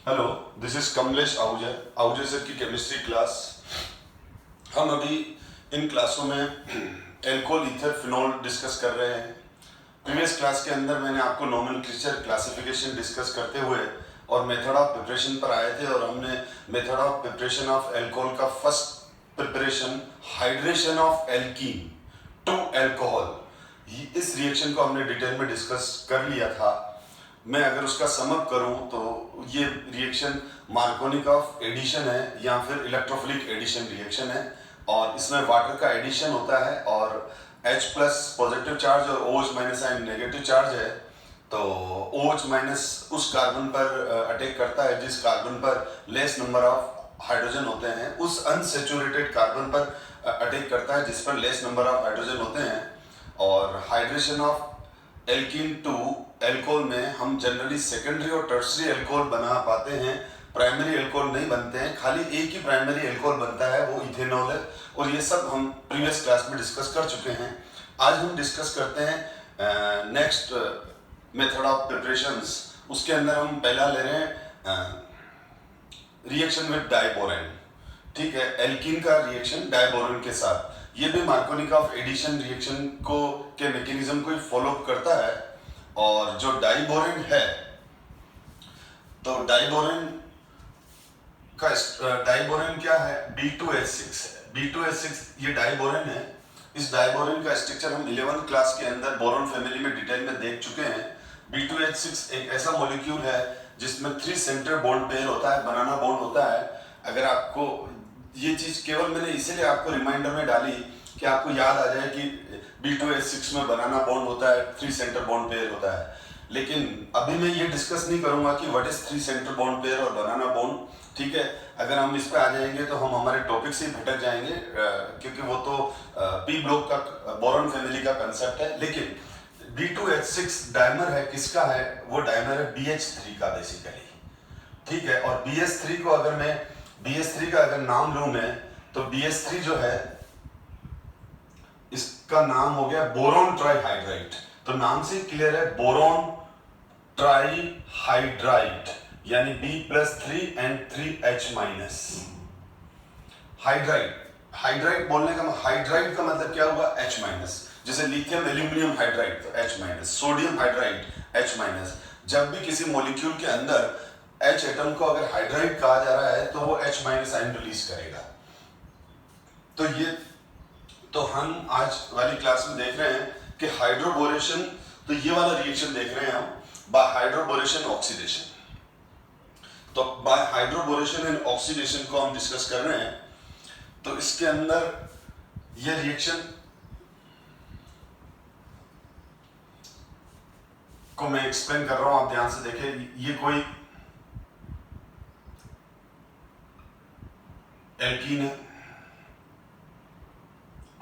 Hello, this is Kamlesh Ahuja sir की chemistry class. हम अभी इन क्लासों में एल्कोहल ईथर फिनोल डिस्कस कर रहे हैं। प्रीवियस क्लास के अंदर मैंने आपको नोमेनक्लेचर क्लासिफिकेशन डिस्कस करते हुए और मेथड ऑफ प्रिपरेशन पर आए थे, और हमने method of preparation of alcohol का first preparation hydration of alkene to alcohol, इस रिएक्शन को हमने डिटेल में डिस्कस कर लिया था। मैं अगर उसका समअप करूं तो ये रिएक्शन मार्कोनिकॉफ एडिशन है या फिर इलेक्ट्रोफिलिक एडिशन रिएक्शन है, और इसमें वाटर का एडिशन होता है और H प्लस पॉजिटिव चार्ज और OH minus ion negative charge है। तो OH माइनस उस कार्बन पर अटैक करता है जिस कार्बन पर लेस नंबर ऑफ हाइड्रोजन होते हैं, उस अनसेचुरेटेड कार्बन पर अटैक करता है जिस पर लेस नंबर ऑफ हाइड्रोजन होते हैं। और hydration of alkene to alcohol में हम जनरली सेकेंडरी और टर्सरी एल्कोहल बना पाते हैं, प्राइमरी एल्कोहल नहीं बनते हैं। खाली एक ही प्राइमरी एल्कोहल बनता है, वो इथेनॉल है, और ये सब हम प्रीवियस क्लास में डिस्कस कर चुके हैं। आज हम डिस्कस करते हैं नेक्स्ट मेथड ऑफ प्रिपरेशंस। उसके अंदर हम पहला ले रहे हैं रिएक्शन विद डाइबोरेन। ठीक है, एल्कीन का रिएक्शन डाइबोरेन के साथ। ये भी मार्कोनिकॉफ एडिशन रिएक्शन को के मैकेनिज्म को फॉलो करता है। और जो डाइबोरेन है, तो डाइबोरेन क्या है? B2H6 है। B2H6 ये डाइबोरेन है। इस डाइबोरेन का स्ट्रक्चर हम 11th क्लास के अंदर बोरोन फैमिली में डिटेल में देख चुके हैं। B2H6 एक ऐसा मॉलिक्यूल है जिसमें 3 सेंटर बॉन्ड पेयर होता है, बनाना बॉन्ड होता है। अगर आपको ये चीज केवल मैंने इसीलिए आपको रिमाइंडर में डाली कि आपको याद आ जाए कि B2H6 में बनाना बॉन्ड होता है, 3 सेंटर बॉन्ड पेयर होता है। लेकिन अभी मैं ये डिस्कस नहीं करूंगा कि what is 3 centre bond pair और बनाना बॉन्ड। ठीक है, अगर हम इस पे आ जाएंगे तो हम हमारे टॉपिक से भटक जाएंगे, क्योंकि वो तो पी ब्लॉक का बोरॉन फैमिली का कंसेप्ट है। लेकिन B2H6 डायमर है, किसका है? वो डायमर है BH3 का बेसिकली। ठीक है, और BH3 को अगर मैं BH3 का अगर नाम लूं मैं, तो BH3 जो है इसका नाम हो गया बोरोन ट्राइहाइड्राइड। तो नाम से क्लियर है, बोरोन ट्राइहाइड्राइड, यानी B+3 and 3H minus. Hydride, hydride बोलने का हाइड्राइड का मतलब क्या हुआ? H minus. जैसे लिथियम एल्यूमिनियम हाइड्राइड तो H minus, sodium hydride H minus. जब भी किसी मॉलिक्यूल के अंदर H एटम को अगर हाइड्राइड कहा जा रहा है तो वो H माइनस आयन रिलीज करेगा। तो हम आज वाली क्लास में देख रहे हैं कि हाइड्रोबोरेशन, तो ये वाला रिएक्शन देख रहे हैं हम, बाय हाइड्रोबोरेशन ऑक्सीडेशन। तो बाय हाइड्रोबोरेशन एंड ऑक्सीडेशन को हम डिस्कस कर रहे हैं। तो इसके अंदर ये रिएक्शन को मैं एक्सप्लेन कर रहा हूं, आप ध्यान से देखें। ये कोई एल्कीन है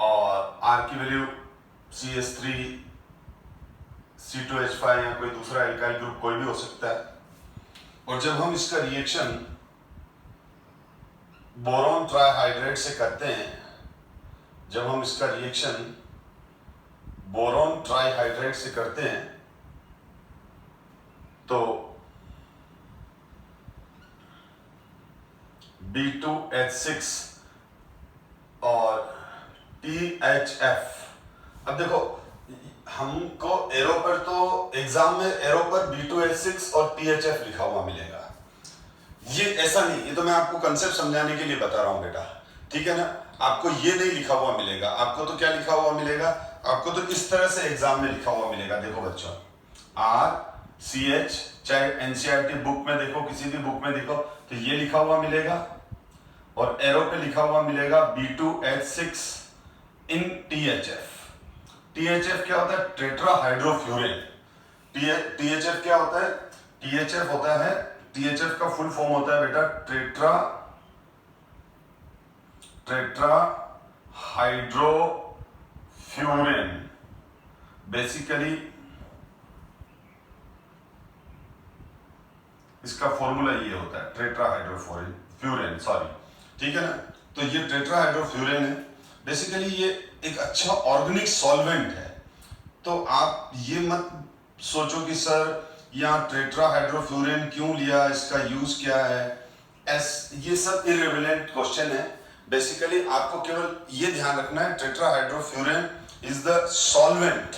और R की वैल्यू CH3 C2H5 या कोई दूसरा एल्काइल ग्रुप कोई भी हो सकता है। और जब हम इसका रिएक्शन बोरोन ट्राइहाइड्रेट से करते हैं, जब हम इसका रिएक्शन बोरोन ट्राइहाइड्रेट से करते हैं तो B2H6 और THF। अब देखो, हमको एरो पर तो एग्जाम में एरो पर B2H6 और THF लिखा हुआ मिलेगा। ये ऐसा नहीं, ये तो मैं आपको कंसेप्ट समझाने के लिए बता रहा हूं बेटा, ठीक है ना। आपको ये नहीं लिखा हुआ मिलेगा, आपको तो क्या लिखा हुआ मिलेगा? आपको तो इस तरह से एग्जाम में लिखा हुआ मिलेगा। देखो बच्चों, RCH, चाहे NCERT बुक में देखो, किसी भी बुक में देखो, तो ये लिखा हुआ मिलेगा, और एरो पे लिखा हुआ मिलेगा B2H6 इन THF। THF क्या होता है? टेट्राहाइड्रोफ्यूरेन। THF क्या होता है? THF होता है, THF का फुल फॉर्म होता है बेटा टेट्राहाइड्रोफ्यूरेन। बेसिकली इसका फॉर्मूला ये होता है टेट्राहाइड्रोफ्यूरेन, सॉरी, ठीक है ना। तो ये टेट्राहाइड्रोफ्यूरेन है। बेसिकली ये एक अच्छा ऑर्गेनिक सॉल्वेंट है। तो आप ये मत सोचो कि सर यहाँ टेट्राहाइड्रोफ्यूरेन क्यों लिया, इसका यूज क्या है, ये सब इररिलेवेंट क्वेश्चन है। बेसिकली आपको केवल ये ध्यान रखना है tetrahydrofuran is the solvent,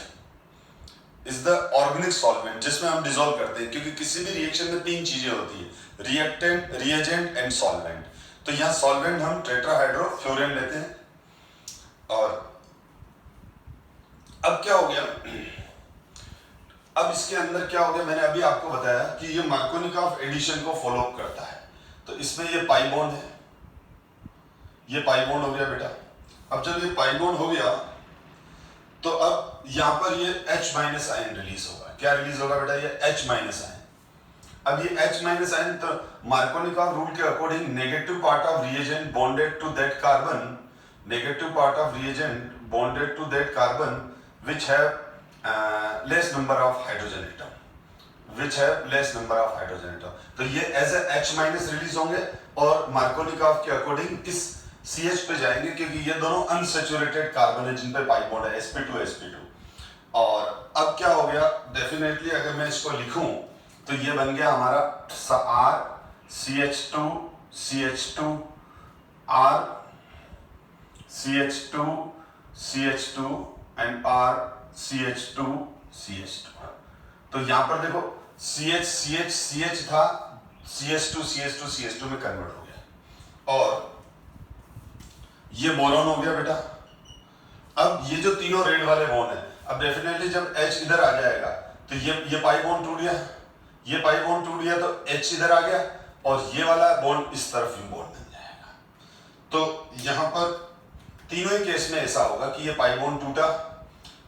is the organic solvent जिसमें हम डिसॉल्व करते हैं, क्योंकि किसी भी रिएक्शन में तीन चीजें होती है, रिएक्टेंट, रिएजेंट एंड सॉल्वेंट। तो यहाँ सॉल्वेंट हम टेट्राहाइड्रोफ्यूरेन लेते हैं। और अब क्या हो गया, अब इसके अंदर क्या हो गया, मैंने अभी आपको बताया कि ये मार्कोनिकॉफ एडिशन को फॉलो अप करता है। तो इसमें ये पाई बॉन्ड है, ये पाई बॉन्ड हो गया बेटा। अब जब ये पाई बॉन्ड हो गया तो अब यहां पर ये H माइनस आयन रिलीज होगा। क्या रिलीज होगा बेटा, ये H माइनस आयन। अब ये H माइनस आयन तो मार्कोनिकॉफ रूल के according negative part of reagent bonded to that carbon, negative part of reagent bonded to that carbon which have less number of hydrogen atom, which have less number of hydrogen atom। तो ये as a H minus release होंगे और Markovnikov के according इस CH पे जाएंगे, क्योंकि ये दोनों अनसैचुरेटेड कार्बन है जिन पे पाई बॉन्ड है, sp2 और अब क्या हो गया, डेफिनेटली अगर मैं इसको लिखूं तो ये बन गया हमारा R CH2 CH2 R CH2 CH2 and R CH2 CH2। तो यहां पर देखो CH CH CH था, CH2 CH2 CH2 में कन्वर्ट हो गया और ये बोरॉन हो गया बेटा। अब ये जो तीनों रेड वाले बॉन्ड है, अब डेफिनेटली जब H इधर आ जाएगा तो ये पाई बॉन्ड टूट गया, ये पाई बॉन्ड टूट गया तो H इधर आ गया और ये वाला बॉन्ड इस तरफ ही बॉन्ड बन जाएगा। तो यहां पर तीनों ही केस में ऐसा होगा कि ये पाई बॉन्ड टूटा,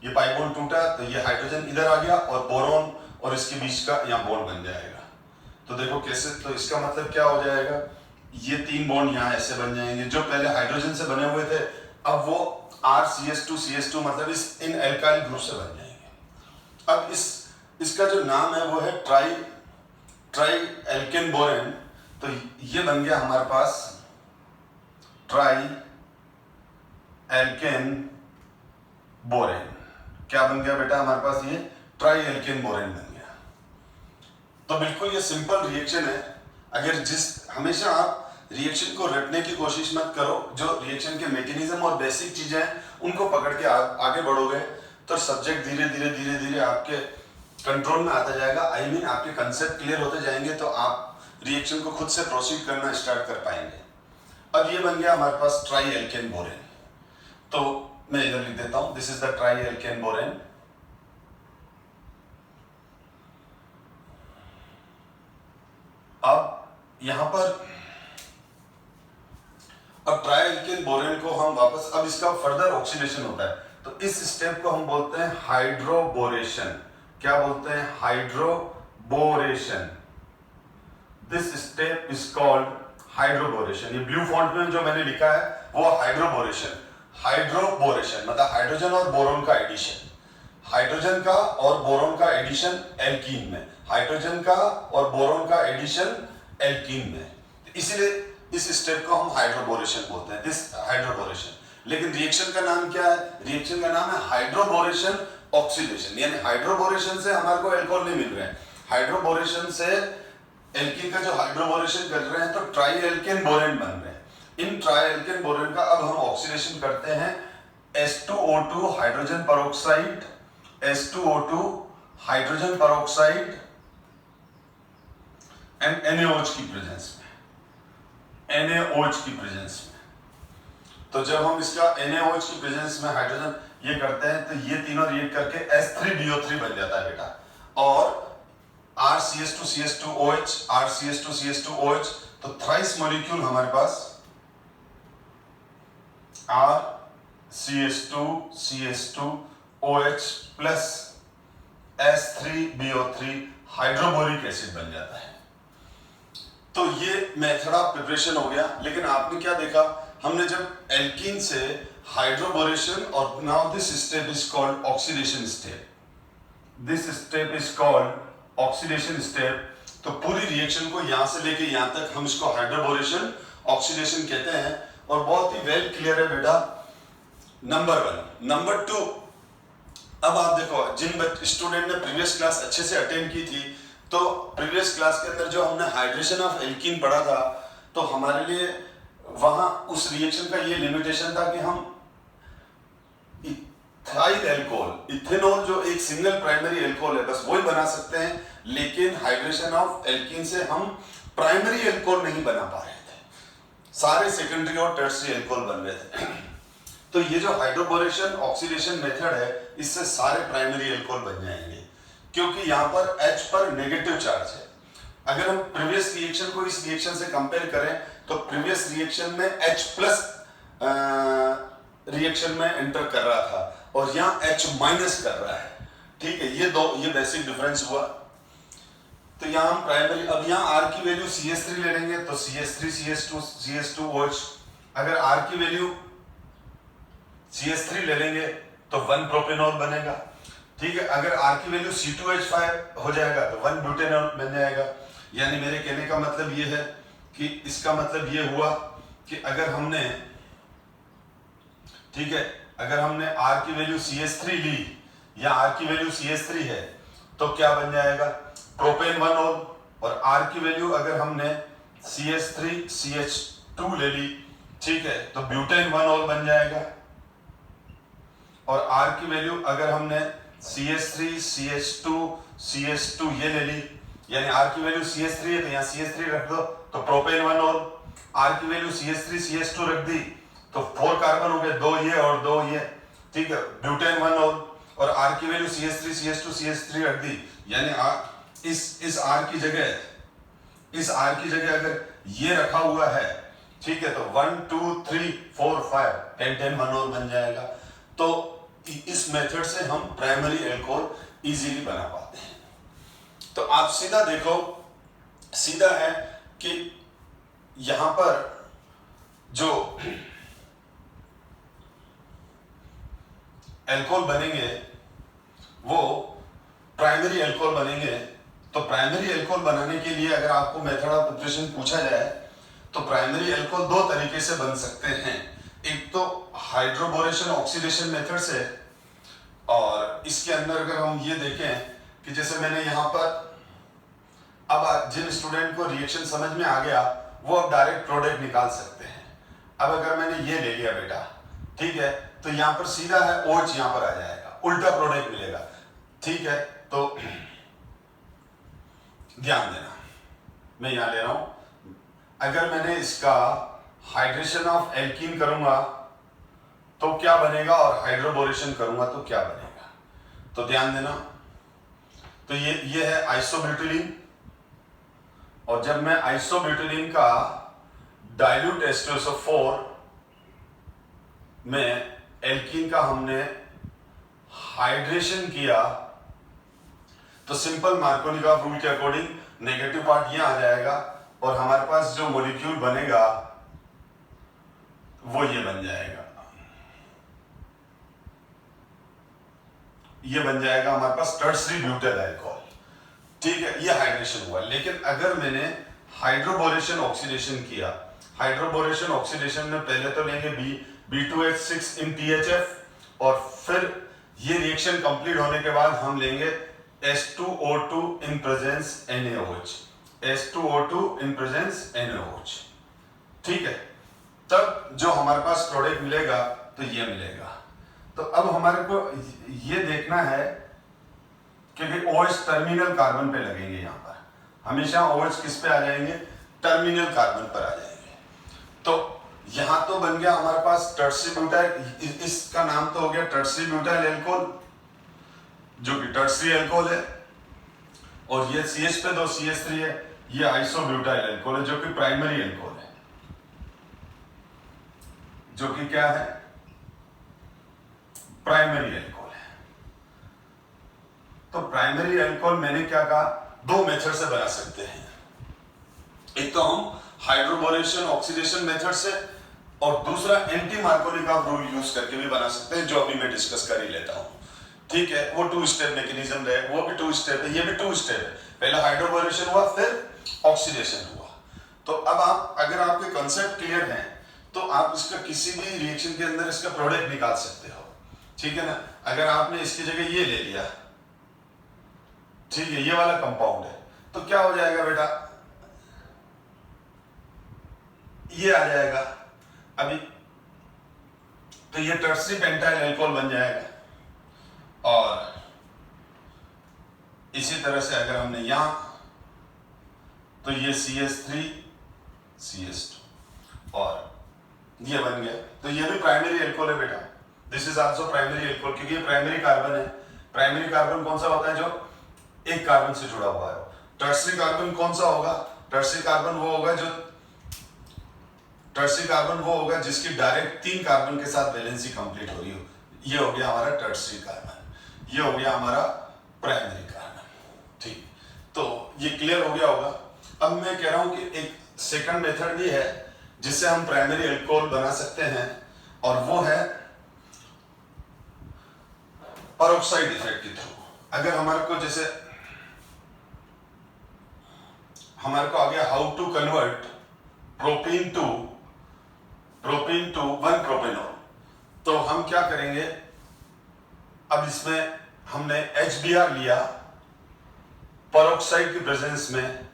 ये पाई बॉन्ड टूटा तो ये हाइड्रोजन इधर आ गया और बोरॉन और इसके बीच का यहाँ बॉन्ड बन जाएगा। तो देखो कैसे, तो इसका मतलब क्या हो जाएगा, ये तीन बॉन्ड यहाँ ऐसे बन जाएंगे जो पहले हाइड्रोजन से बने हुए थे, अब वो RCH2CH2 मतलब इस इन एल्काइल ग्रुप से बन जाएंगे। अब इसका जो नाम है वो है ट्राई एल्केन बोरेन। तो ये बन गया हमारे पास ट्राई एल्केन बोरेन। क्या बन गया बेटा हमारे पास, ये ट्राई एल्केन बोरेन बन गया। तो बिल्कुल ये सिंपल रिएक्शन है। अगर हमेशा आप रिएक्शन को रटने की कोशिश मत करो, जो रिएक्शन के मैकेनिज्म और बेसिक चीजें हैं उनको पकड़ के आगे बढ़ोगे तो सब्जेक्ट धीरे धीरे आपके कंट्रोल में आता जाएगा। आई मीन आपके कंसेप्ट क्लियर होते जाएंगे तो आप रिएक्शन को खुद से प्रोसीड करना स्टार्ट कर पाएंगे। अब ये बन गया हमारे पास ट्राई एल्केन बोरेन। तो मैं इधर लिख देता हूं, this is the tri alkane borane. अब यहां पर अब ट्राई एल्केन बोरेन को हम वापस, अब इसका फर्दर ऑक्सीडेशन होता है तो इस स्टेप को हम बोलते हैं हाइड्रोबोरेशन। क्या बोलते हैं, hydroboration. This step is called hydroboration. ये ब्लू फॉन्ट में जो मैंने लिखा है वो हाइड्रोबोरेशन। हाइड्रोबोरेशन मतलब हाइड्रोजन और बोरोन का एडिशन, हाइड्रोजन का और बोरोन का एडिशन एल्कीन में, हाइड्रोजन का और बोरोन का एडिशन एल्कीन में, इसीलिए इस स्टेप को हम हाइड्रोबोरेशन बोलते हैं, दिस हाइड्रोबोरेशन। लेकिन रिएक्शन का नाम क्या है, रिएक्शन का नाम है हाइड्रोबोरेशन ऑक्सीडेशन। यानी हाइड्रोबोरेशन से हमारे को एल्कोहल नहीं मिल रहे हैं, हाइड्रोबोरेशन से एल्कीन का जो हाइड्रोबोरेशन कर रहे हैं तो ट्राई एल्केन बोरेन बन रहे हैं। इन ट्राई एल्केन बोरेन का अब हम ऑक्सीडेशन करते हैं H2O2 hydrogen peroxide, H2O2 hydrogen peroxide and NaOH की प्रेजेंस में, NaOH की प्रेजेंस में। तो जब हम इसका NaOH की प्रेजेंस में हाइड्रोजन ये करते हैं तो ये तीनों रिएक्ट करके H3BO3 बन जाता है बेटा, और RCH2CH2OH, RCH2CH2OH। तो थ्राइस मॉलिक्यूल हमारे पास RCH2CH2OH प्लस H3BO3 हाइड्रोबोरिक एसिड बन जाता है। तो ये मेथड ऑफ प्रिपरेशन हो गया। लेकिन आपने क्या देखा, हमने जब एल्कीन से हाइड्रोबोरेशन, और now this step is called oxidation step, this step is called oxidation step. तो पूरी रिएक्शन को यहां से लेके यहां तक हम इसको हाइड्रोबोरेशन ऑक्सीडेशन कहते हैं, और बहुत ही वेल क्लियर है बेटा। नंबर 1। नंबर 2, अब आप देखो जिन स्टूडेंट ने प्रीवियस क्लास अच्छे से अटेंड की थी तो प्रीवियस क्लास के अंदर जो हमने हाइड्रेशन ऑफ एल्कीन पढ़ा था, तो हमारे लिए वहां उस रिएक्शन का ये लिमिटेशन था कि हम इथाइल एल्कोहल, इथेनॉल जो एक सिंगल प्राइमरी एल्कोहल है, बस वही बना सकते हैं, लेकिन हाइड्रेशन ऑफ एल्कीन से हम प्राइमरी एल्कोहल नहीं बना पा रहे थे, सारे सेकेंडरी और टर्शियरी एल्कोहल बन रहे थे। तो ये जो हाइड्रोबोरेशन ऑक्सीडेशन मेथड है, इससे सारे प्राइमरी एल्कोहल बन जाएंगे, क्योंकि यहाँ पर H पर नेगेटिव चार्ज है। अगर हम प्रीवियस रिएक्शन को इस रिएक्शन से कंपेयर करें, तो प्रीवियस रिएक्शन में H प्लस रिएक्शन में एंटर कर रहा था और यहाँ H माइनस कर रहा है। ठीक है, ये बेसिक डिफरेंस हुआ। तो यहाँ हम प्राइमरी, अब यहाँ R की वैल्यू CH3 ले लेंगे तो CH3 CH2 OH। अगर R की वैल्यू CH3 ले लेंगे तो 1 प्रोपेनॉल बनेगा। ठीक है, अगर R की वैल्यू C2H5 हो जाएगा तो 1 ब्यूटेनॉल बन जाएगा। यानी मेरे कहने का मतलब ये है कि इसका मतलब ये हुआ कि अगर हमने, ठीक है, अगर हमने R की वैल्यू CH3 ली या R की वैल्यू CH3 है तो क्या बन जाएगा, प्रोपेन 1 ऑल। और R की वैल्यू अगर हमने CH3 CH2 ले ली, ठीक है, तो ब्यूटेन 1 ऑल बन जाएगा। और R की वैल्यू अगर हमने CH3 CH2 CH2 ये ले ली, यानी R की वैल्यू CH3 है तो यहाँ CH3 रख दो तो प्रोपेन 1 ऑल। R की वैल्यू CH3 CH2 रख दी तो 4 कार्बन हो गए, 2 ये और 2 ये, ठीक है, ब्यूटेन 1 ऑल। और R की वैल्यू CH3 CH2 CH3 रख दी, यानी इस R की जगह अगर ये रखा हुआ है, ठीक है, तो 1 2 3 4 5 10 1 ऑल बन जाएगा। तो इस मेथड से हम प्राइमरी एल्कोहल इजीली बना पाते हैं। तो आप सीधा देखो, सीधा है कि यहां पर जो एल्कोहल बनेंगे वो प्राइमरी एल्कोहल बनेंगे। तो प्राइमरी एल्कोहल बनाने के लिए अगर आपको मेथड ऑफ प्रिपरेशन पूछा जाए तो प्राइमरी एल्कोहल 2 तरीके से बन सकते हैं। एक तो हाइड्रोबोरेशन ऑक्सीडेशन मेथड से, और इसके अंदर अगर हम ये देखें कि जैसे मैंने यहाँ पर, अब जिन स्टूडेंट को रिएक्शन समझ में आ गया वो अब डायरेक्ट प्रोडक्ट निकाल सकते हैं। अब अगर मैंने ये ले लिया बेटा, ठीक है, तो यहाँ पर सीधा है OH यहाँ पर आ जाएगा, उल्टा प्रोडक्ट मिलेगा। ठीक है, तो ध्यान देना, मैं यहाँ ले रहा हूं, अगर मैंने इसका हाइड्रेशन ऑफ एल्कीन करूंगा तो क्या बनेगा और हाइड्रोबोरेशन करूंगा तो क्या बनेगा, तो ध्यान देना। तो ये है आइसोब्यूटिलीन, और जब मैं आइसोब्यूटिलीन का डाइल्यूट H2SO4 में एल्कीन का हमने हाइड्रेशन किया तो सिंपल मार्कोनिकॉफ रूल के अकॉर्डिंग नेगेटिव पार्ट यहां आ जाएगा और हमारे पास जो मॉलिक्यूल बनेगा वो ये बन जाएगा, ये बन जाएगा हमारे पास टर्शियरी ब्यूटाइल अल्कोहल। ठीक है, ये हाइड्रेशन हुआ। लेकिन अगर मैंने हाइड्रोबोरेशन ऑक्सीडेशन किया, हाइड्रोबोरेशन ऑक्सीडेशन में पहले तो लेंगे B2H6 इन THF और फिर ये रिएक्शन कंप्लीट होने के बाद हम लेंगे H2O2 in presence NaOH, H2O2 in presence NaOH। ठीक है, तब जो हमारे पास प्रोडक्ट मिलेगा तो ये मिलेगा। तो अब हमारे को ये देखना है क्योंकि OH टर्मिनल कार्बन पे लगेंगे, यहाँ पर हमेशा OH किस पे आ जाएंगे, टर्मिनल कार्बन पर आ जाएंगे। तो यहाँ तो बन गया हमारे पास टर्शियरी ब्यूटाइल, इसका नाम तो हो गया टर्शियरी ब्यूटाइल एल्कोहल जो कि टर्शियरी एल्कोहल है, और ये CH पे 2 CH3 है, ये आइसोब्यूटाइल एल्कोहल है जो कि प्राइमरी एल्कोहल है, जो कि क्या है, प्राइमरी एल्कोहल है। तो प्राइमरी एल्कोहल मैंने क्या कहा, 2 मेथड से बना सकते हैं। एक तो हम हाइड्रोबोरेशन ऑक्सीडेशन मेथड से, और दूसरा एंटी मार्कोनिकॉफ रूल यूज करके भी बना सकते हैं, जो अभी मैं डिस्कस कर ही लेता हूं। ठीक है, वो 2 स्टेप मैकेनिज्म है, वो भी 2 स्टेप है, ये भी 2 स्टेप है। पहले हाइड्रोबोरेशन हुआ फिर ऑक्सीडेशन हुआ। तो अब आप, अगर आपके कंसेप्ट क्लियर हैं तो आप इसका किसी भी रिएक्शन के अंदर इसका प्रोडक्ट निकाल सकते हो। ठीक है ना, अगर आपने इसकी जगह ये ले लिया, ठीक है, ये वाला कंपाउंड है, तो क्या हो जाएगा बेटा, ये आ जाएगा अभी, तो ये टर्सरी पेंटाइल अल्कोहल बन जाएगा। और इसी तरह से अगर हमने यहां, तो ये CH3 CH2 और ये बन गया, तो ये भी प्राइमरी अल्कोहल है बेटा। This is also primary alcohol, क्योंकि ये प्राइमरी कार्बन है। प्राइमरी कार्बन कौन सा होता है, जो एक कार्बन से जुड़ा हुआ है। टर्सरी कार्बन कौन सा होगा, टर्सरी कार्बन वो होगा जो, टर्सरी कार्बन वो होगा जिसकी डायरेक्ट 3 कार्बन के साथ वैलेंसी कंप्लीट हो रही हो। ये हो गया हमारा टर्सरी कार्बन, ये हो गया हमारा प्राइमरी कार्बन। ठीक, तो ये क्लियर हो गया होगा। अब मैं कह रहा हूं कि एक सेकंड मेथड भी है जिससे हम प्राइमरी अल्कोहल बना सकते हैं, और वो है पेरोक्साइड इफेक्ट के थ्रू। अगर हमारे को जैसे हमारे को आ गया how to convert propene to 1 propanol, तो हम क्या करेंगे, अब इसमें हमने HBr लिया पेरोक्साइड की प्रेजेंस में,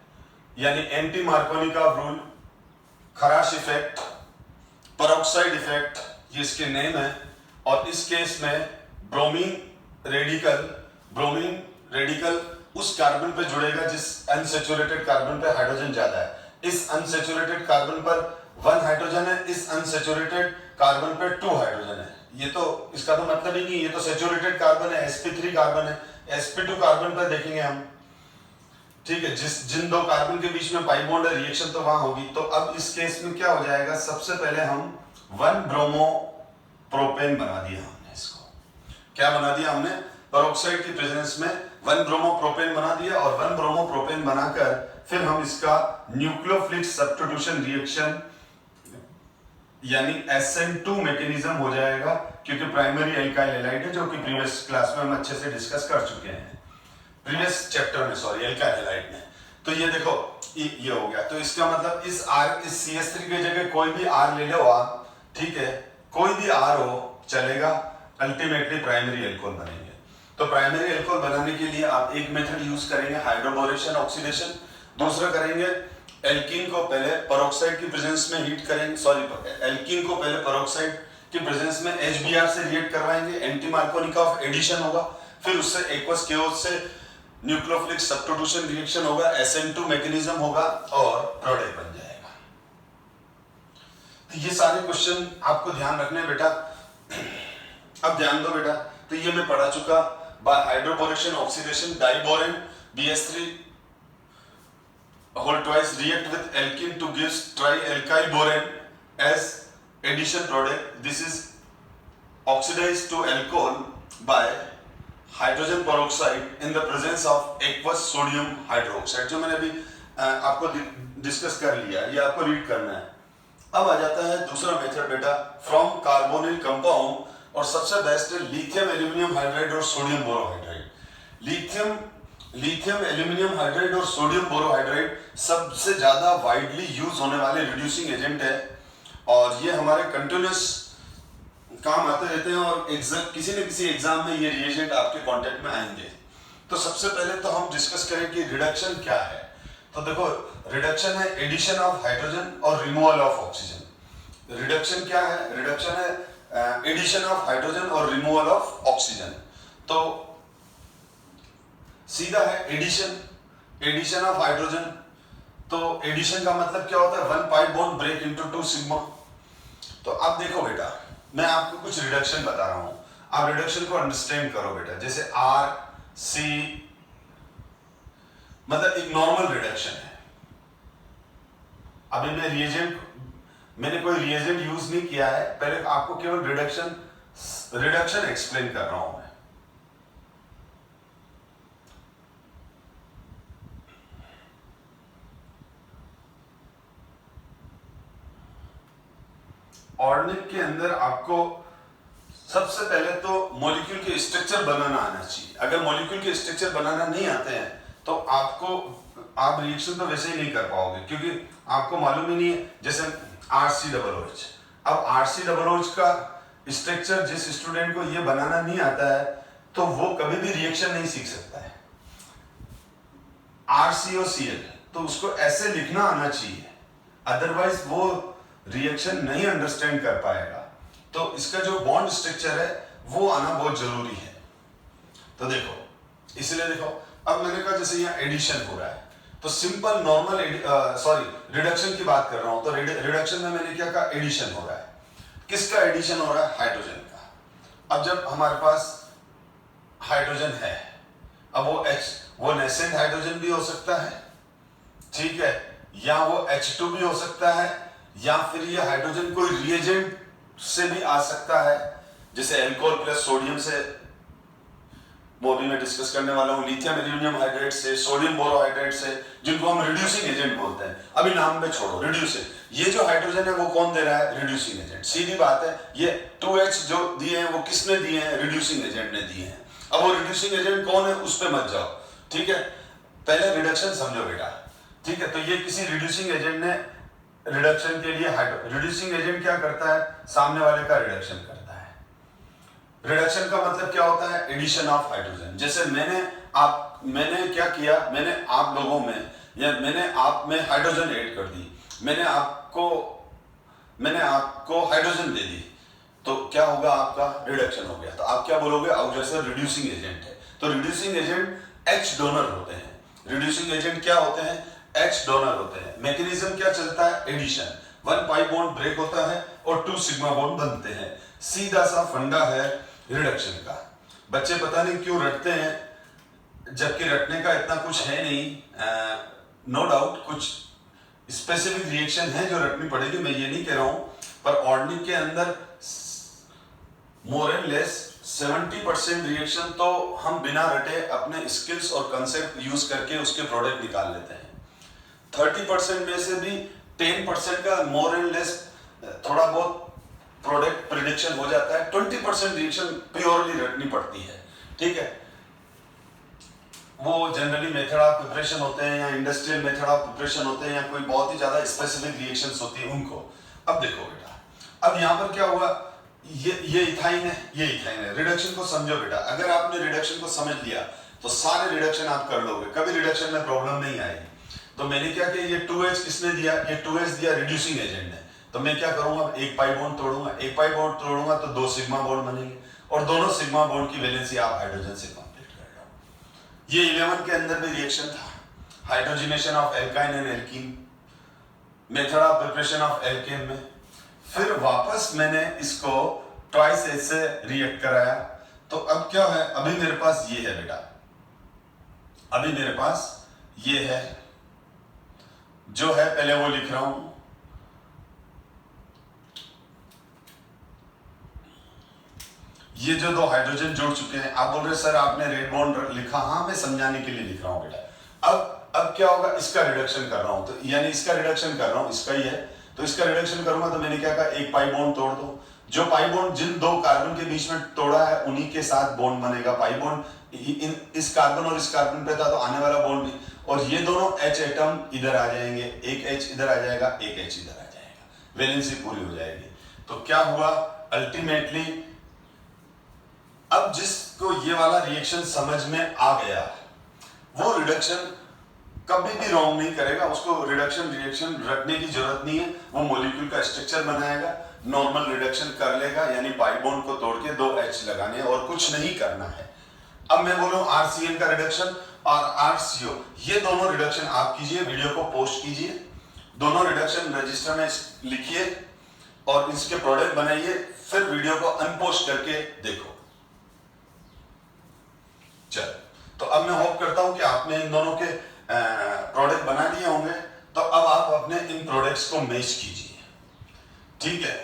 यानी एंटी मार्कोनिकॉव रूल, खराश इफेक्ट, पेरोक्साइड इफेक्ट, ये इसके नेम है। और इस केस में ब्रोमीन रेडिकल उस कार्बन पे जुड़ेगा जिस अनसैचुरेटेड कार्बन पे हाइड्रोजन ज्यादा है। इस अनसैचुरेटेड कार्बन पर 1 हाइड्रोजन है, इस अनसैचुरेटेड कार्बन पे 2 हाइड्रोजन है। ये तो इसका तो मतलब ही नहीं, ये तो सैचुरेटेड कार्बन है, sp3 कार्बन है। sp2 कार्बन पर देखेंगे हम, ठीक है, जिन 2 कार्बन के बीच में पाई बॉन्ड है, रिएक्शन तो वहां होगी। तो अब इस केस में क्या हो जाएगा, सबसे पहले हम 1 ब्रोमो प्रोपेन बना दिया हमने। इसको क्या बना दिया हमने, पेरोक्साइड की प्रेजेंस में 1 ब्रोमो प्रोपेन बना दिया, और 1 ब्रोमो प्रोपेन बनाकर फिर हम इसका न्यूक्लियोफिलिक सब्स्टिट्यूशन रिएक्शन यानी SN2 मैकेनिज्म हो जाएगा, क्योंकि प्राइमरी अल्काइल हैलाइड है, जो कि प्रीवियस क्लास में हम अच्छे से डिस्कस कर चुके हैं, प्रीवियस चैप्टर में, सॉरी, अल्काइल हैलाइड में। तो ये देखो, ये हो गया। तो इसका मतलब इस CH3 की जगह कोई भी R ले लो आप, ठीक है, कोई भी R हो चलेगा, अल्टीमेटली प्राइमरी अल्कोहल बनेंगे। तो प्राइमरी अल्कोहल बनाने के लिए आप एक मेथड यूज करेंगे, हाइड्रोबोरेशन ऑक्सीडेशन। दूसरा करेंगे, एल्कीन को पहले पेरोक्साइड की प्रेजेंस में हीट करेंगे, सॉरी, एल्कीन को पहले पेरोक्साइड की प्रेजेंस में HBr से रिएक्ट करवाएंगे, एंटी मार्कोनिकॉव एडिशन होगा, फिर उससे एक्वस केओस से न्यूक्लियोफिलिक सब्स्टिट्यूशन रिएक्शन होगा, SN2 मैकेनिज्म होगा, और प्रोडक्ट बन जाएगा। तो ये सारे क्वेश्चन आपको ध्यान रखने हैं बेटा। अब ध्यान दो बेटा, तो ये मैं पढ़ा चुका, by hydroboration oxidation, diborane BH3 whole twice react with alkene to give trialkyl borane as addition product. This is oxidized to alcohol by hydrogen peroxide in the presence of aqueous sodium hydroxide, जो मैंने अभी आपको discuss कर लिया, ये आपको read करना है। अब आ जाता है दूसरा मेथड बेटा, फ्रॉम कार्बोनिल कंपाउंड, और सबसे बेस्ट है लिथियम एल्यूमिनियम हाइड्राइड और sodium borohydride. Lithium aluminium hydride और सोडियम बोरोहाइड्राइड सबसे ज्यादा वाइडली यूज होने वाले रिड्यूसिंग एजेंट है, और ये हमारे कंटिन्यूस काम आते रहते हैं, और किसी न किसी एग्जाम में ये रिएजेंट आपके कांटेक्ट में आएंगे। तो सबसे पहले तो हम डिस्कस करें कि रिडक्शन क्या है। तो देखो, रिडक्शन है एडिशन ऑफ हाइड्रोजन और रिमूवल ऑफ ऑक्सीजन। रिडक्शन क्या है, रिडक्शन है एडिशन ऑफ हाइड्रोजन और रिमूवल ऑफ ऑक्सीजन। तो सीधा है एडिशन ऑफ हाइड्रोजन। तो एडिशन का मतलब क्या होता है, 1 pi bond break into 2 sigma. तो अब देखो बेटा, मैं आपको कुछ रिडक्शन बता रहा हूं, आप रिडक्शन को अंडरस्टैंड करो बेटा। जैसे RC मतलब एक नॉर्मल रिडक्शन है। अभी मैंने कोई रिएजेंट यूज नहीं किया है, पहले आपको केवल रिडक्शन एक्सप्लेन कर रहा हूं मैं। ऑर्गेनिक के अंदर आपको सबसे पहले तो मॉलिक्यूल के स्ट्रक्चर बनाना आना चाहिए। अगर मॉलिक्यूल के स्ट्रक्चर बनाना नहीं आते हैं तो आप रिएक्शन तो वैसे ही नहीं कर पाओगे, क्योंकि आपको मालूम ही नहीं है। जैसे RCOOH, अब RCOOH का स्ट्रक्चर जिस स्टूडेंट को ये बनाना नहीं आता है तो वो कभी भी रिएक्शन नहीं सीख सकता है। RCOCl, तो उसको ऐसे लिखना आना चाहिए, अदरवाइज वो रिएक्शन नहीं अंडरस्टैंड कर पाएगा। तो इसका जो बॉन्ड स्ट्रक्चर है वो आना बहुत जरूरी है। तो देखो, इसलिए देखो, अब मैंने कहा जैसे यहाँ एडिशन हो रहा है, तो सिंपल नॉर्मल रिडक्शन की बात कर रहा हूं, तो रिडक्शन में मैंने क्या कहा, एडिशन हो रहा है। किसका एडिशन हो रहा है? हाइड्रोजन का। अब जब हमारे पास हाइड्रोजन है, अब वो नेसेंट हाइड्रोजन भी हो सकता है, ठीक है, या वो H2 भी हो सकता है, या फिर ये हाइड्रोजन कोई रिएजेंट से भी आ सकता है, जैसे एल्कोहल प्लस सोडियम से, वो भी मैं डिस्कस करने वाला हूं, लिथियम एल्यूमिनियम हाइड्रेट से, सोडियम बोरोहाइड्रेट से, जिनको हम रिड्यूसिंग एजेंट बोलते हैं। अभी नाम में छोड़ो, रिड्यूसिंग, ये जो हाइड्रोजन है वो कौन दे रहा है? Reducing agent. सीधी बात है, ये 2H जो दिए हैं वो किसने दिए हैं? रिड्यूसिंग एजेंट ने दिए हैं। अब वो रिड्यूसिंग एजेंट कौन है उस पर मत जाओ, ठीक है, पहले रिडक्शन समझो बेटा, ठीक है। तो ये किसी रिड्यूसिंग एजेंट ने रिडक्शन के लिए रिड्यूसिंग एजेंट क्या करता है? सामने वाले का रिडक्शन करता है। रिडक्शन का मतलब क्या होता है? Addition of hydrogen. जैसे मैंने क्या किया, मैंने आप लोगों में या मैंने आप में हाइड्रोजन ऐड कर दी, मैंने आपको हाइड्रोजन दे दी, तो क्या होगा? आपका रिडक्शन हो गया। तो आप क्या बोलोगे? आउटर से रिड्यूसिंग एजेंट है। तो रिड्यूसिंग एजेंट H डोनर होते हैं। रिड्यूसिंग एजेंट क्या होते हैं? H डोनर होते हैं। मैकेनिज्म क्या चलता है? एडिशन, 1 पाई बॉन्ड ब्रेक होता है और 2 सिग्मा बॉन्ड बनते हैं। सीधा सा फंडा है रिडक्शन का। बच्चे पता नहीं क्यों रटते हैं, जबकि रटने का इतना कुछ है नहीं। नो डाउट कुछ स्पेसिफिक रिएक्शन है जो रटनी पड़ेगी, मैं ये नहीं कह रहा हूं, पर ऑर्गेनिक के अंदर मोर एंड लेस 70% रिएक्शन तो हम बिना रटे अपने स्किल्स और कंसेप्ट यूज करके उसके प्रोडक्ट निकाल लेते हैं। 30% में से भी 10% का मोर एंड लेस थोड़ा बहुत प्रोडक्ट प्रिडिक्शन हो जाता है। 20% रिएक्शन प्योरली रटनी पड़ती है, ठीक है। वो जनरली मेथड ऑफ प्रिपरेशन होते हैं या इंडस्ट्रियल मेथड ऑफ प्रिपरेशन होते हैं या कोई बहुत ही ज्यादा स्पेसिफिक रिएक्शंस होती है उनको। अब देखो बेटा, अब यहाँ पर क्या हुआ, ये इथाइन है, ये इथाइन है। रिडक्शन को समझो बेटा, अगर आपने रिडक्शन को समझ लिया तो सारे रिडक्शन आप कर लोगे, कभी रिडक्शन में प्रॉब्लम नहीं आएगी। तो मैंने क्या किया, ये 2H किसने दिया? ये 2H दिया रिड्यूसिंग एजेंट ने। तो मैं क्या करूंगा? 1 पाई बॉन्ड तोड़ूंगा, 1 पाई बॉन्ड तोड़ूंगा तो 2 सिग्मा बॉन्ड बनेंगे, और दोनों सिग्मा बॉन्ड की वैलेंसी आप हाइड्रोजन से कंप्लीट कर लो। ये 11 के अंदर भी रिएक्शन था, hydrogenation of alkyne and alkene, method of preparation of alkene में। फिर वापस मैंने इसको ट्वाइस H से रिएक्ट कराया। तो अब क्या है, अभी मेरे पास ये है बेटा, अभी मेरे पास ये है, जो है पहले वो लिख रहा हूं। ये जो 2 हाइड्रोजन जुड़ चुके हैं, आप बोल रहे सर आपने रेड बॉन्ड लिखा, हाँ मैं समझाने के लिए लिख रहा हूं बेटा। अब क्या होगा, इसका रिडक्शन कर रहा हूं, तो यानी इसका रिडक्शन कर रहा हूं, इसका ही है, तो इसका रिडक्शन करूंगा तो मैंने क्या कहा, 1 पाई बॉन्ड तोड़ दो। जो पाई बॉन्ड जिन 2 कार्बन के बीच में तोड़ा है उन्हीं के साथ बॉन्ड बनेगा। पाई बॉन्ड इस कार्बन और इस कार्बन पे था तो आने वाला बॉन्ड भी, और ये दोनों H एटम इधर आ जाएंगे, एक H इधर आ जाएगा, एक H इधर आ जाएगा, वैलेंसी पूरी हो जाएगी। तो क्या हुआ अल्टीमेटली, अब जिसको ये वाला रिएक्शन समझ में आ गया वो रिडक्शन कभी भी रॉन्ग नहीं करेगा, उसको रिडक्शन रिएक्शन रखने की जरूरत नहीं है। वो मॉलिक्यूल का स्ट्रक्चर बनाएगा, नॉर्मल रिडक्शन कर लेगा, यानी पाई बॉन्ड को तोड़ के 2 H लगाने और कुछ नहीं करना है। अब मैं बोलूं RCN का रिडक्शन और RCO, ये दोनों रिडक्शन आप कीजिए, वीडियो को पोस्ट कीजिए, दोनों रिडक्शन रजिस्टर में लिखिए और इसके प्रोडक्ट बनाइए, फिर वीडियो को अनपोस्ट करके देखो। चल, तो अब मैं होप करता हूं कि आपने इन दोनों के प्रोडक्ट बना लिए होंगे। तो अब आप अपने इन प्रोडक्ट्स को मैच कीजिए, ठीक है,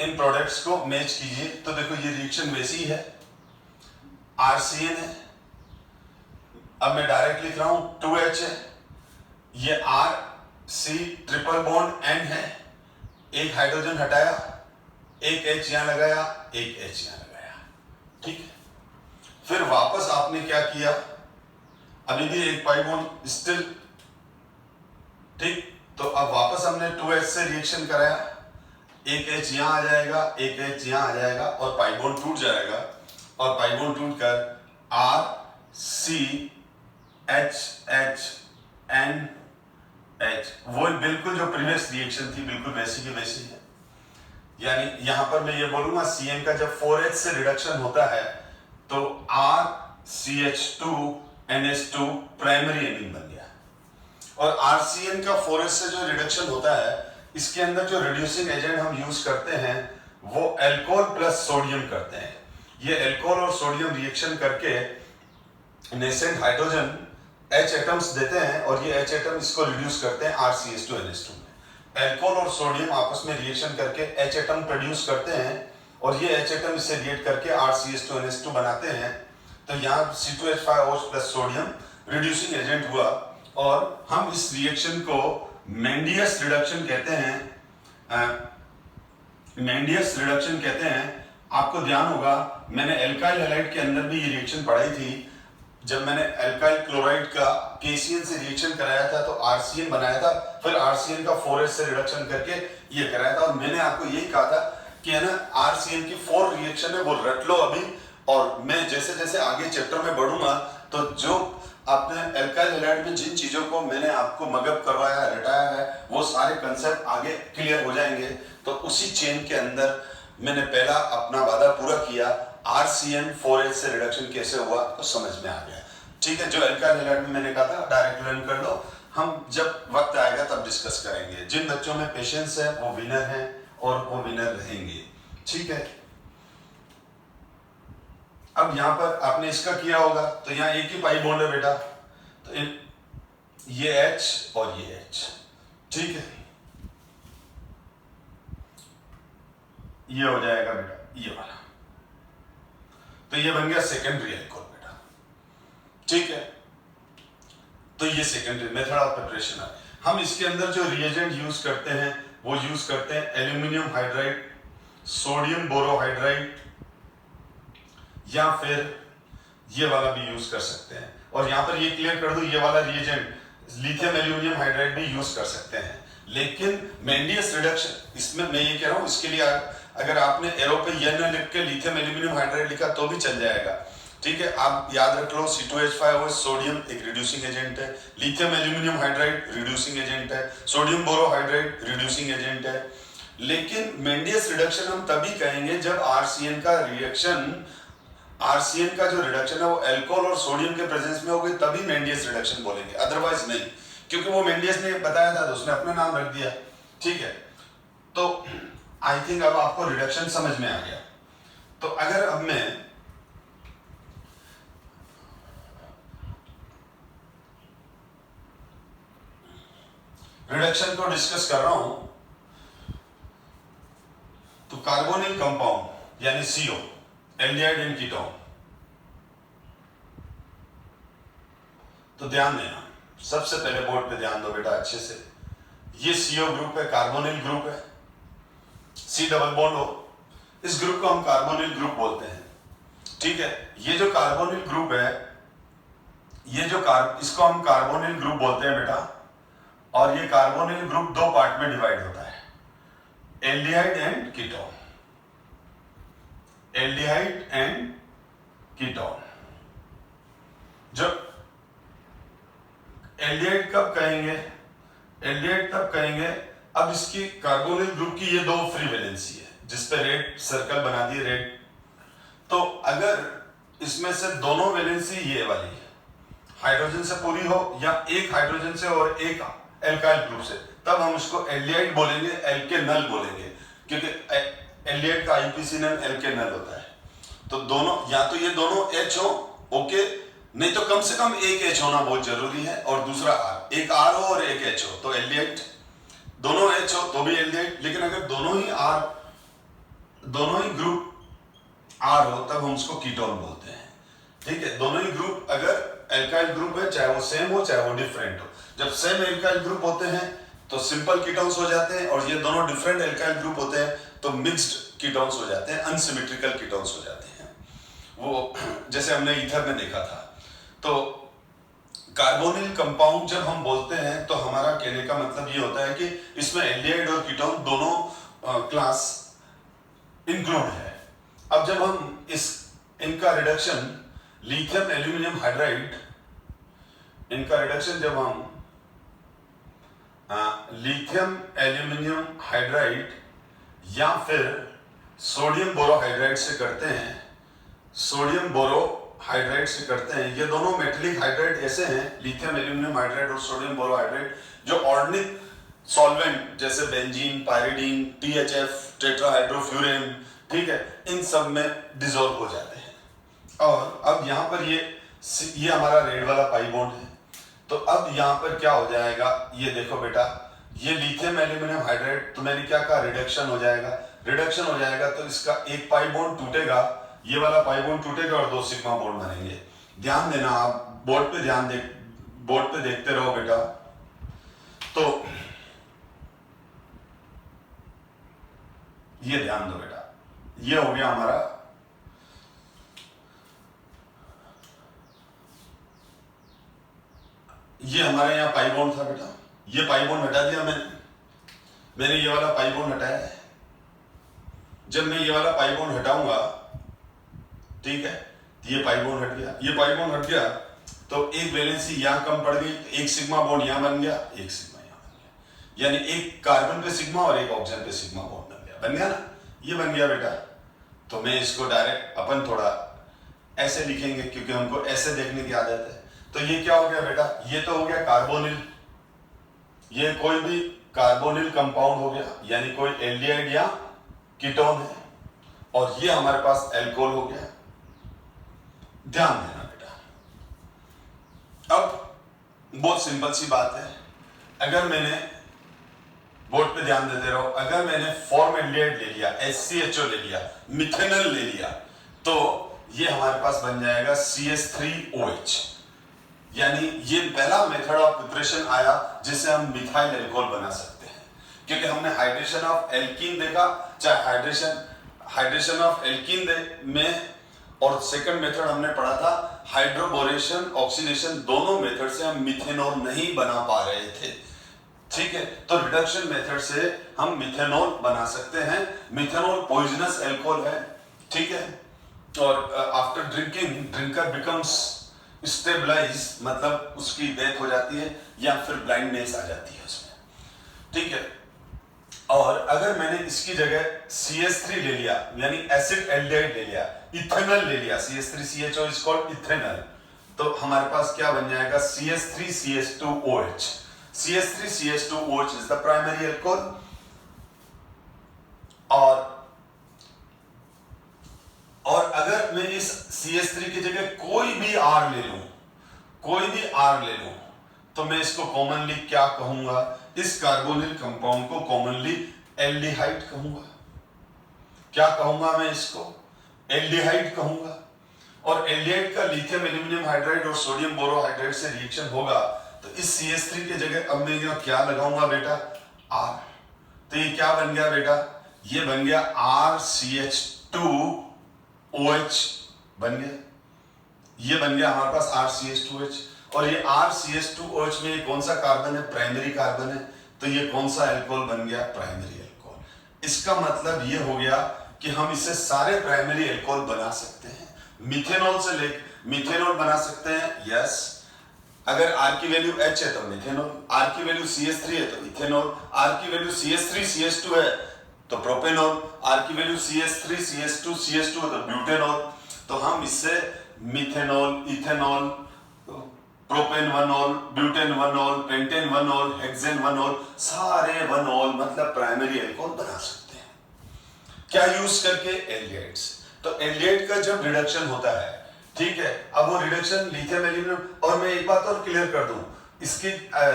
इन प्रोडक्ट्स को मैच कीजिए। तो देखो ये रिएक्शन वैसी है, RCN है, अब मैं डायरेक्ट लिख रहा हूं 2H है, ये RC ट्रिपल बॉन्ड N है, एक हाइड्रोजन हटाया, एक H यहां लगाया, एक H यहां लगाया, ठीक है। फिर वापस आपने क्या किया, अभी भी एक पाई बॉन्ड स्टिल, ठीक। तो अब वापस हमने 2H से रिएक्शन कराया, एक H यहां आ जाएगा, एक H यहां आ जाएगा और पाई बॉन्ड टूट जाएगा, और पाई बॉन्ड टूट कर RC HHNH, वो बिल्कुल जो प्रीवियस रिएक्शन थी बिल्कुल वैसी की वैसी है। यानी यहां पर मैं ये बोलूंगा CN का जब 4H से रिडक्शन होता है तो RCH2NH2 प्राइमरी एमीन बन गया, और RCN का 4H से जो रिडक्शन होता है इसके अंदर जो रिड्यूसिंग एजेंट हम यूज करते हैं वो एल्कोहल प्लस सोडियम करते हैं। ये एल्कोहल और सोडियम रिएक्शन करके नेसेंट हाइड्रोजन H एटम्स देते हैं, और ये H एटम इसको रिड्यूस करते हैं RCH2NH2 में। एल्कोहल और सोडियम आपस में रिएक्शन करके H एटम प्रोड्यूस करते हैं, और ये H एटम इससे रिएक्ट करके RCH2NH2 बनाते हैं। तो यहाँ C2H5OH plus sodium reducing agent हुआ, और हम इस रिएक्शन को मेंडियस रिडक्शन कहते हैं। मेंडियस रिडक्शन कहते हैं। आपको ध्यान होगा मैंने एल्काइल हैलाइड के अंदर भी ये रिएक्शन पढ़ाई थी। जब मैंने एल्काइल क्लोराइड का KCl से रिएक्शन कराया था तो RCN बनाया था, फिर RCN का 4H से रिडक्शन करके ये कराया था, और मैंने आपको यही कहा था कि है ना RCN की 4 रिएक्शन है वो रट लो अभी, और मैं जैसे जैसे आगे चैप्टर में बढ़ूंगा तो जो आपने एल्काइल हैलाइड में जिन चीजों को मैंने आपको मगअप करवाया रटाया है वो सारे कंसेप्ट आगे क्लियर हो जाएंगे। तो उसी चेन के अंदर मैंने पहला अपना वादा पूरा किया, RCN 4H से रिडक्शन कैसे हुआ तो समझ में आ गया। ठीक है, जो एल्काइल हैलाइड में मैंने कहा था डायरेक्ट लर्न कर लो, हम जब वक्त आएगा तब डिस्कस करेंगे। जिन बच्चों में पेशेंस है वो विनर हैं और वो विनर रहेंगे। ठीक है, अब यहां पर आपने इसका किया होगा तो यहाँ एक ही पाई बॉन्ड है बेटा, तो ये H और ये H, ठीक है, ये हो जाएगा बेटा ये वाला, तो ये बन गया सेकेंडरी एल्कोहल बेटा। ठीक है, तो ये सेकेंडरी मेथड ऑफ प्रिपरेशन है। हम इसके अंदर जो रिएजेंट यूज करते हैं वो यूज करते हैं एल्यूमिनियम हाइड्राइड, सोडियम बोरोहाइड्राइड, या फिर ये वाला भी यूज कर सकते हैं। और यहां पर ये क्लियर कर दूं, ये वाला रिएजेंट लिथियम एल्यूमिनियम हाइड्राइड भी यूज कर सकते हैं, लेकिन मेंडियस रिडक्शन इसमें मैं ये कह रहा हूं इसके लिए अगर आपने एरो पे N लिख के लिथियम एल्यूमिनियम हाइड्राइड लिखा तो भी चल जाएगा। ठीक है, आप याद रख लो C2H5OH सोडियम एक रिड्यूसिंग एजेंट है, lithium aluminium hydride reducing agent है, सोडियम बोरोहाइड्राइड रिड्यूसिंग एजेंट है। लेकिन मेंडियस रिडक्शन हम तभी कहेंगे जब RCN का जो रिडक्शन है वो अल्कोहल और सोडियम के प्रेजेंस में होगी, तभी मेंडियस रिडक्शन बोलेंगे, अदरवाइज नहीं, क्योंकि वो मेंडियस ने बताया था तो उसने अपना नाम रख दिया। ठीक है, तो आई थिंक अब आपको रिडक्शन समझ में आ गया। तो अगर अब मैं रिडक्शन को डिस्कस कर रहा हूं तो कार्बोनिल कंपाउंड यानी CO, एल्डिहाइड एंड कीटोन, तो ध्यान देना, सबसे पहले बोर्ड पे ध्यान दो बेटा अच्छे से। ये CO ग्रुप है, कार्बोनिल ग्रुप है, C डबल बॉन्ड हो, इस ग्रुप को हम कार्बोनिल ग्रुप बोलते हैं। ठीक है, ये जो कार्बोनिल ग्रुप है इसको हम कार्बोनिल ग्रुप बोलते हैं बेटा, और ये कार्बोनिल ग्रुप 2 पार्ट में डिवाइड होता है, aldehyde and ketone. Aldehyde and ketone, जब एल्डिहाइड कब कहेंगे, एल्डिहाइड तब कहेंगे अब इसकी कार्बोनिल ग्रुप की ये 2 फ्री वैलेंसी है जिसपे रेड सर्कल बना दिए रेड। तो अगर इसमें से दोनों वैलेंसी ये वाली हाइड्रोजन से पूरी हो या एक हाइड्रोजन से और एक एल्काइल ग्रुप से, तब हम इसको एल्डिहाइड बोलेंगे, एल्केनल बोलेंगे, क्योंकि एल्डिहाइड का IUPAC नाम एल्केनल होता है। तो दोनों, या तो ये दोनों H हो, ओके, नहीं तो कम से कम एक H होना बहुत जरूरी है और दूसरा R, एक R हो और एक H हो तो एल्डिहाइड, दोनों H हो तो भी एल्डिहाइड। लेकिन अगर दोनों ही ग्रुप R हो तब हम उसको कीटोन बोलते हैं। ठीक है, दोनों ही ग्रुप अगर एल्काइल ग्रुप है, चाहे वो सेम हो चाहे वो डिफरेंट हो, जब सेम एल्काइल ग्रुप होते हैं तो सिंपल कीटोन्स हो जाते हैं, और ये दोनों डिफरेंट एल्काइल ग्रुप होते हैं तो मिक्स्ड कीटोन्स हो जाते हैं, अनसिमेट्रिकल कीटोन्स हो जाते हैं, वो जैसे हमने ईथर में देखा था। तो कार्बोनिल कंपाउंड जब हम बोलते हैं तो हमारा कहने का मतलब ये होता है कि इसमें एल्डिहाइड और कीटोन दोनों क्लास इंक्लूड है। अब जब हम इनका रिडक्शन लिथियम एल्यूमिनियम हाइड्राइड इनका रिडक्शन जब हम लिथियम एल्यूमिनियम हाइड्राइड या फिर सोडियम बोरोहाइड्राइड से करते हैं, सोडियम बोरोहाइड्राइड से करते हैं, ये दोनों मेटलिक हाइड्राइड ऐसे हैं, लिथियम एल्यूमिनियम हाइड्राइड और सोडियम बोरोहाइड्राइड, जो ऑर्गेनिक सॉल्वेंट जैसे बेंजीन, पायरिडीन, THF, टेट्राहाइड्रोफ्यूरेन, ठीक है, इन सब में डिसॉल्व हो जाते हैं। और अब यहाँ पर ये हमारा रेड वाला पाई बॉन्ड है, तो अब यहाँ पर क्या हो जाएगा, ये देखो बेटा, ये लिथियम एल्यूमिनियम हाइड्राइड, तो मैंने क्या कहा, रिडक्शन हो जाएगा, रिडक्शन हो जाएगा तो इसका एक पाई बॉन्ड टूटेगा, ये वाला पाई बॉन्ड टूटेगा और 2 सिग्मा बॉन्ड बनेंगे। ध्यान देना, आप बोर्ड पे बोर्ड पे देखते रहो बेटा। तो ये ध्यान दो बेटा, ये हो गया हमारा, ये हमारे यहाँ पाई बॉन्ड था बेटा, ये पाई बॉन्ड हटा दिया मैंने ये वाला पाई बॉन्ड हटाया है। जब मैं ये वाला पाई बॉन्ड हटाऊंगा, ठीक है, ये पाई बॉन्ड हट गया, ये पाई बॉन्ड हट गया, तो एक वैलेंसी यहाँ कम पड़ गई, एक सिग्मा बॉन्ड यहाँ बन गया, एक सिग्मा यहाँ बन गया, यानी एक कार्बन पे सिग्मा और एक ऑक्सीजन पे सिग्मा बॉन्ड बन गया ना, ये बन गया बेटा। तो मैं इसको डायरेक्ट अपन थोड़ा ऐसे लिखेंगे क्योंकि हमको ऐसे देखने की आदत है। तो ये क्या हो गया बेटा, ये तो हो गया कार्बोनिल, ये कोई भी कार्बोनिल कंपाउंड हो गया, यानी कोई एल्डिहाइड या कीटोन है, और ये हमारे पास एल्कोहल हो गया। ध्यान देना बेटा, अब बहुत सिंपल सी बात है, अगर मैंने बोर्ड पे ध्यान देते रहो, अगर मैंने फॉर्मल्डिहाइड ले लिया, HCHO ले लिया, मिथेनॉल ले लिया, तो ये हमारे पास बन जाएगा CH3OH, यानी ये पहला मेथड ऑफ प्रिपरेशन आया जिससे हम मिथाइल एल्कोहल बना सकते हैं, क्योंकि हमने हाइड्रेशन ऑफ एल्कीन देखा, चाहे हाइड्रेशन ऑफ एल्कीन में, और सेकंड मेथड हमने पढ़ा था हाइड्रोबोरेशन ऑक्सीडेशन, दोनों मेथड से हम मिथेनॉल नहीं बना पा रहे थे, ठीक है। तो रिडक्शन मेथड से हम मिथेनॉल बना सकते हैं। मिथेनॉल पॉइजनस एल्कोहल है, ठीक है, और after drinking drinker becomes stabilize, मतलब उसकी डेथ हो जाती है या फिर ब्लाइंडनेस आ जाती है उसमें, ठीक है। और अगर मैंने इसकी जगह CH3 ले लिया, यानी एसिड एल्डिहाइड ले लिया, इथेनॉल ले लिया, CH3CHO इज कॉल्ड इथेनॉल, तो हमारे पास क्या बन जाएगा, CH3CH2OH। CH3CH2OH is the primary alcohol, और अगर मैं इस CH3 की जगह कोई भी R ले लूं, तो मैं इसको कॉमनली क्या कहूंगा, इस कार्बोनिल कंपाउंड को कॉमनली एल्डिहाइड कहूंगा। क्या कहूंगा मैं इसको, एल्डिहाइड कहूंगा। और एल्डिहाइड का लिथियम एल्यूमिनियम हाइड्राइड और सोडियम बोरोहाइड्राइड से रिएक्शन होगा, तो इस CH3 की जगह अब मैं यहाँ क्या लगाऊंगा बेटा, R। तो ये क्या बन गया बेटा, ये बन गया RCH2OH बन गया, ये बन गया हमारे पास RCH2OH। और ये RCH2OH में कौन सा कार्बन है, प्राइमरी कार्बन है, तो ये कौन सा अल्कोहल बन गया, प्राइमरी अल्कोहल। इसका मतलब ये हो गया कि हम इससे सारे प्राइमरी अल्कोहल बना सकते हैं। मिथेनॉल से लेकर मिथेनॉल बना सकते हैं, यस। अगर R की वैल्यू H है तो मिथेनॉल, R की वैल्यू CH3 है तो इथेनॉल, R की वैल्यू CH3CH2 है तो प्रोपेनॉल, R की वैल्यू CH3CH2CH2 है तो ब्यूटेनॉल। तो हम इससे मिथेनॉल, इथेनॉल, प्रोपेनवनॉल, ब्यूटेनवनॉल, पेंटेनवनॉल, हेक्सेनवनॉल, सारे वनॉल मतलब प्राइमरी अल्कोहल बना सकते हैं। क्या यूज करके, एल्डिहाइड्स। तो एल्डिहाइड का जब रिडक्शन होता है, ठीक है, अब वो रिडक्शन लिथियम एल्यूमिनियम, और मैं एक बात और क्लियर कर दूं, इसके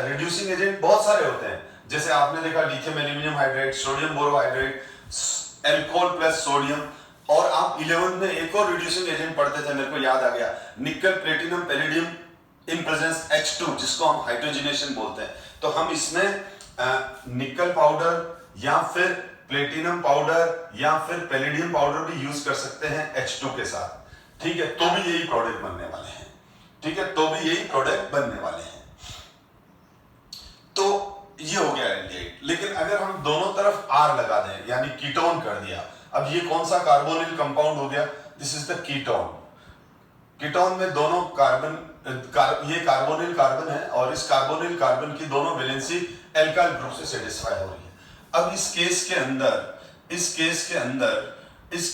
रिड्यूसिंग एजेंट बहुत सारे होते हैं, जैसे आपने देखा lithium aluminium hydride, sodium borohydride, alcohol plus sodium, और आप 11th में एक और रिड्यूसिंग एजेंट पढ़ते थे, मेरे को याद आ गया, निकल platinum palladium in presence H2, जिसको हम हाइड्रोजनेशन बोलते हैं। तो हम इसमें निकल पाउडर या फिर प्लेटिनम पाउडर या फिर पैलेडियम पाउडर भी यूज कर सकते हैं H2 के साथ, ठीक है, तो भी यही प्रोडक्ट बनने वाले हैं, ठीक है, तो भी यही प्रोडक्ट बनने वाले हैं। तो ये हो गया एल्डिहाइड। लेकिन अगर हम दोनों तरफ R लगा दें, यानी कीटोन कर दिया, अब ये कौन सा कार्बोनिल कंपाउंड हो गया, this is the ketone. Ketone में दोनों कार्बन ये कार्बोनिल कार्बन है और इस कार्बोनिल कार्बन की दोनों वैलेंसी एल्काइल ग्रुप से सेटिस्फाई हो रही है। अब इस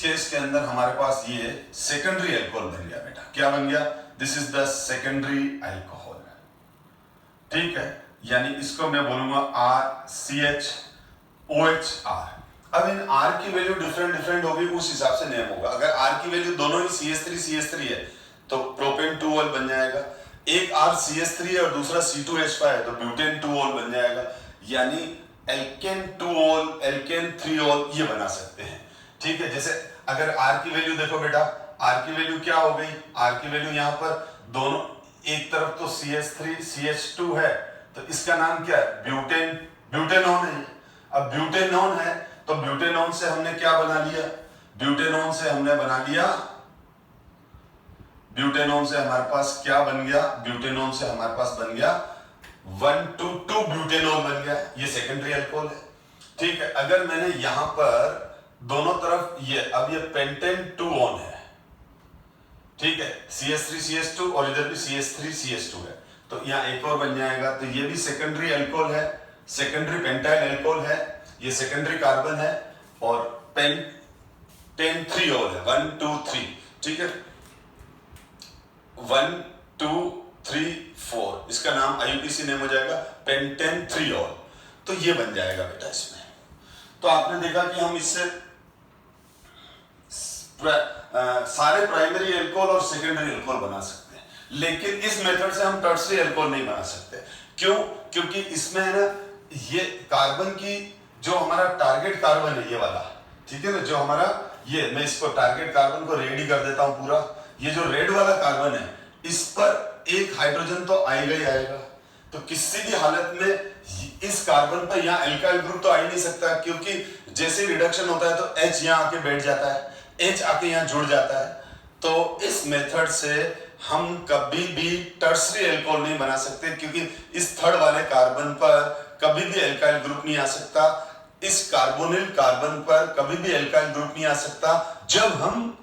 केस के अंदर हमारे पास ये सेकेंडरी अल्कोहल बन गया बेटा। क्या बन गया? This is the secondary alcohol, ठीक है। यानी इसको मैं बोलूंगा RCHOHR। अब इन R की वैल्यू डिफरेंट होगी, उस हिसाब से नेम होगा। अगर R की वैल्यू दोनों ही CH3 है तो प्रोपेन 2-ol बन जाएगा। एक R CH3 है और दूसरा C2H5 है तो ब्यूटेन 2-ol बन जाएगा। यानी एल्केन 2-ol, एल्केन 3-ol ये बना सकते हैं, ठीक है। जैसे अगर R की वैल्यू देखो बेटा, R की वैल्यू क्या हो गई? R की वैल्यू यहाँ पर दोनों, एक तरफ तो CH3 CH2 है तो इसका नाम क्या है? ब्यूटेनॉन है। अब ब्यूटेनॉन है तो ब्यूटेनॉन से हमने क्या बना लिया? ब्यूटेनॉन से हमारे पास क्या बन गया? ब्यूटेनॉन से हमारे पास बन गया 1,2 ब्यूटेनॉल बन गया। ये सेकेंडरी अल्कोहल है, ठीक है। अगर मैंने यहां पर दोनों तरफ अब ये पेंटेन 2-on है, ठीक है। CH3 CH2 और इधर भी CH3 CH2 है तो यहाँ एक और बन जाएगा। तो ये भी सेकेंडरी अल्कोहल है, सेकेंडरी पेंटाइल अल्कोहल है, ये सेकेंडरी कार्बन है और पेंटेन 3-ol है। 1 2 3, ठीक है। 1 2 3 4 इसका नाम IUPAC नेम हो जाएगा पेंटेन 3-ol। तो ये बन जाएगा बेटा इसमें। तो आपने देखा कि हम इससे सारे प्राइमरी अल्कोहल और सेकेंडरी अल्कोहल बना सकते हैं, लेकिन इस मेथड से हम टर्शरी अल्कोहल नहीं बना सकते। क्यों? क्योंकि इसमें है ना, ये कार्बन की जो हमारा टारगेट कार्बन है ये वाला, ठीक है ना, जो हमारा ये, मैं इसको टारगेट कार्बन को रेड ही कर देता हूं पूरा। ये जो रेड वाला कार्बन है इस पर एक हाइड्रोजन तो आएगा ही आएगा। तो किसी भी हालत में इस कार्बन पर यहाँ एल्काइल ग्रुप तो आ ही नहीं सकता, क्योंकि जैसे रिडक्शन होता है तो H यहाँ आके बैठ जाता है, H आके यहाँ जुड़ जाता है। तो इस मेथड से हम कभी भी टर्शरी अल्कोहल नहीं बना सकते, क्योंकि इस थर्ड वाले कार्बन पर कभी भी एल्काइल ग्रुप नहीं आ सकता, इस कार्बोनिल कार्बन पर कभी भी एल्काइल ग्रुप नहीं आ सकता जब हम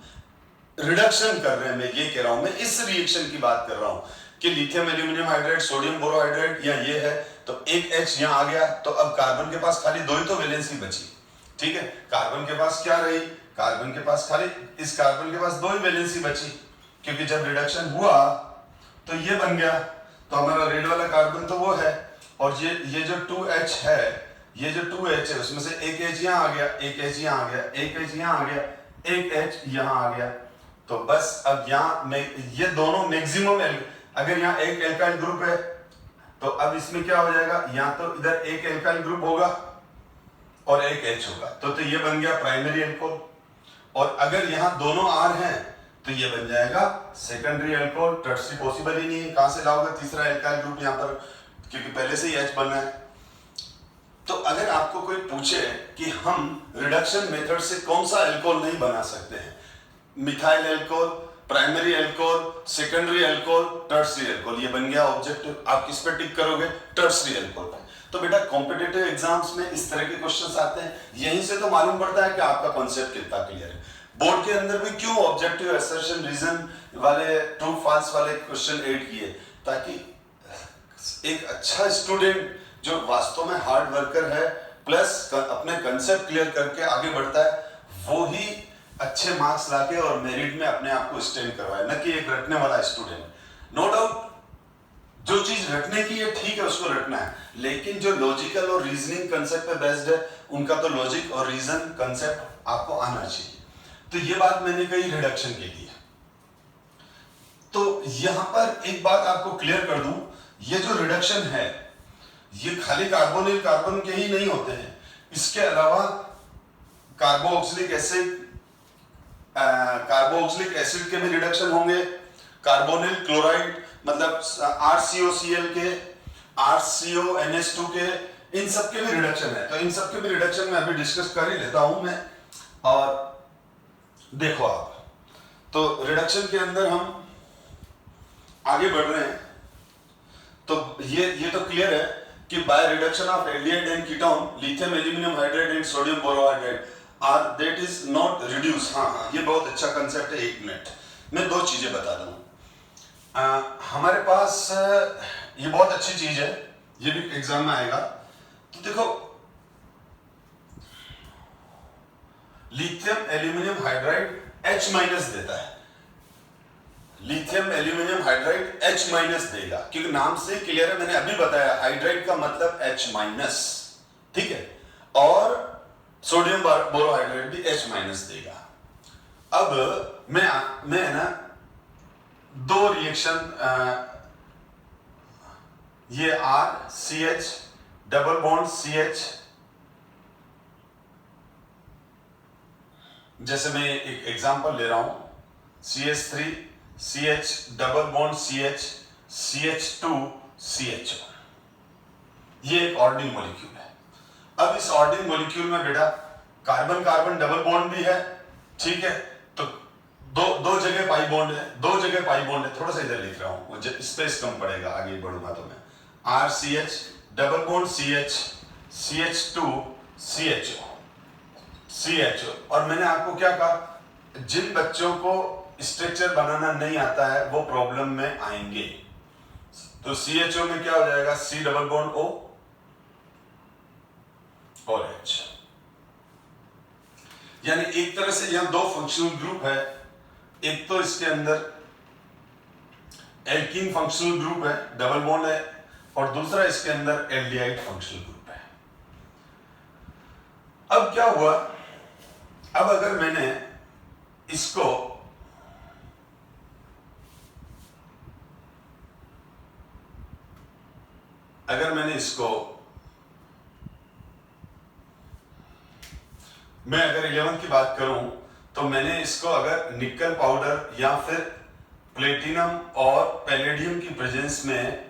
रिडक्शन कर रहे हैं। मैं ये कह रहा हूं, मैं इस रिएक्शन की बात कर रहा हूं कि lithium aluminium hydride, sodium borohydride या ये है तो एक H यहाँ आ गया तो अब कार्बन के पास खाली दो ही तो वैलेंसी बची, ठीक है। कार्बन के पास क्या रही? कार्बन के पास खाली, इस कार्बन के पास दो ही वैलेंसी बची, क्योंकि जब रिडक्शन हुआ तो ये बन गया। तो हमारा रेड वाला कार्बन तो वो है और ये जो 2H है, ये जो 2H है उसमें से एक H यहाँ आ गया, एक H यहाँ आ गया, एक H यहाँ आ गया, एक H यहाँ आ गया। तो बस अब यहाँ ये दोनों मैक्सिमम, अगर यहाँ एक एल्काइल ग्रुप है तो अब इसमें क्या हो जाएगा? यहाँ तो इधर एक एल्काइल ग्रुप होगा और एक H होगा तो ये बन गया प्राइमरी अल्कोहल। और अगर यहाँ दोनों R हैं तो ये बन जाएगा सेकेंडरी अल्कोहल। टर्शरी पॉसिबल ही नहीं है, कहां से लाओगे तीसरा एल्काइल ग्रुप यहाँ पर, क्योंकि पहले से ही H बना है। तो अगर आपको कोई पूछे कि हम रिडक्शन मेथड से कौन सा अल्कोहल नहीं बना सकते हैं, methyl alcohol, primary alcohol, secondary alcohol, tertiary alcohol, ये बन गया ऑब्जेक्टिव। आप किस पे टिक करोगे? टर्शरी अल्कोहल पे। तो बेटा कॉम्पिटिटिव एग्जाम्स में इस तरह के क्वेश्चंस आते हैं, यहीं से तो मालूम पड़ता है कि आपका कॉन्सेप्ट कितना क्लियर है। बोर्ड के अंदर भी क्यों ऑब्जेक्टिव, असर्शन, रीजन वाले, ट्रू फॉल्स वाले क्वेश्चन ऐड किए, ताकि एक अच्छा स्टूडेंट जो वास्तव में हार्ड वर्कर है प्लस अपने कंसेप्ट क्लियर करके आगे बढ़ता है, वो ही अच्छे मार्क्स लाके और मेरिट में अपने आप को स्टैंड करवाए, न कि एक रटने वाला स्टूडेंट। नो डाउट जो चीज रटने की है ठीक है, उसको रटना है, लेकिन जो लॉजिकल और रीजनिंग कंसेप्ट पे बेस्ड है उनका तो लॉजिक और रीजन कंसेप्ट आपको आना चाहिए। तो ये बात मैंने कही रिडक्शन के लिए। तो यहां पर एक बात आपको क्लियर कर दूं, ये जो रिडक्शन है ये खाली कार्बोनिल कार्बन के ही नहीं होते हैं, इसके अलावा कार्बोक्सिलिक एसिड के भी रिडक्शन होंगे, कार्बोनिल क्लोराइड मतलब RCOCl के, RCONH2 के, इन सब के भी रिडक्शन है। तो इन सब के भी रिडक्शन में अभी डिस्कस कर ही लेता हूं मैं। और देखो आप, तो रिडक्शन के अंदर हम आगे बढ़ रहे हैं। तो ये तो क्लियर है कि by reduction of aldehyde and ketone, lithium aluminium hydride and sodium borohydride are that is not reduce. हाँ, ये बहुत अच्छा कंसेप्ट है। एक मिनट, मैं दो चीजें बता दूं। हमारे पास ये बहुत अच्छी चीज है, ये भी एग्जाम में आएगा। तो देखो, lithium aluminium hydride H minus देता है, lithium aluminium hydride H minus देगा, क्योंकि नाम से क्लियर है, मैंने अभी बताया हाइड्राइड का मतलब H माइनस, ठीक है, और सोडियम बोरोहाइड्राइड भी H माइनस देगा। अब मैं ना दो रिएक्शन, ये RCH डबल बॉन्ड CH, जैसे मैं एक एग्जांपल ले रहा हूं, CH3 CH double bond CH CH2 CH1, ये एक ऑर्डिनल मॉलिक्यूल है। अब इस ऑर्डिनल मॉलिक्यूल में बेटा कार्बन कार्बन डबल बॉन्ड भी है, ठीक है, तो दो जगह पाई बॉन्ड है, दो जगह पाई बॉन्ड है। थोड़ा सा इधर लिख रहा हूं, स्पेस कम पड़ेगा, आगे बढ़ूंगा तो मैं। RCH double bond CH CH2 CHO, और मैंने आपको क्या कहा, जिन बच्चों को स्ट्रक्चर बनाना नहीं आता है वो प्रॉब्लम में आएंगे। तो CHO में क्या हो जाएगा, C डबल बॉन्ड O और H, यानी एक तरह से यहां दो फंक्शनल ग्रुप है, एक तो इसके अंदर एल्कीन फंक्शनल ग्रुप है, डबल बॉन्ड है, और दूसरा इसके अंदर एल्डिहाइड फंक्शनल ग्रुप है। अब क्या हुआ, अब अगर मैंने इसको मैं अगर 11 की बात करूं तो मैंने इसको अगर निकल पाउडर या फिर प्लेटिनम और पैलेडियम की प्रेजेंस में,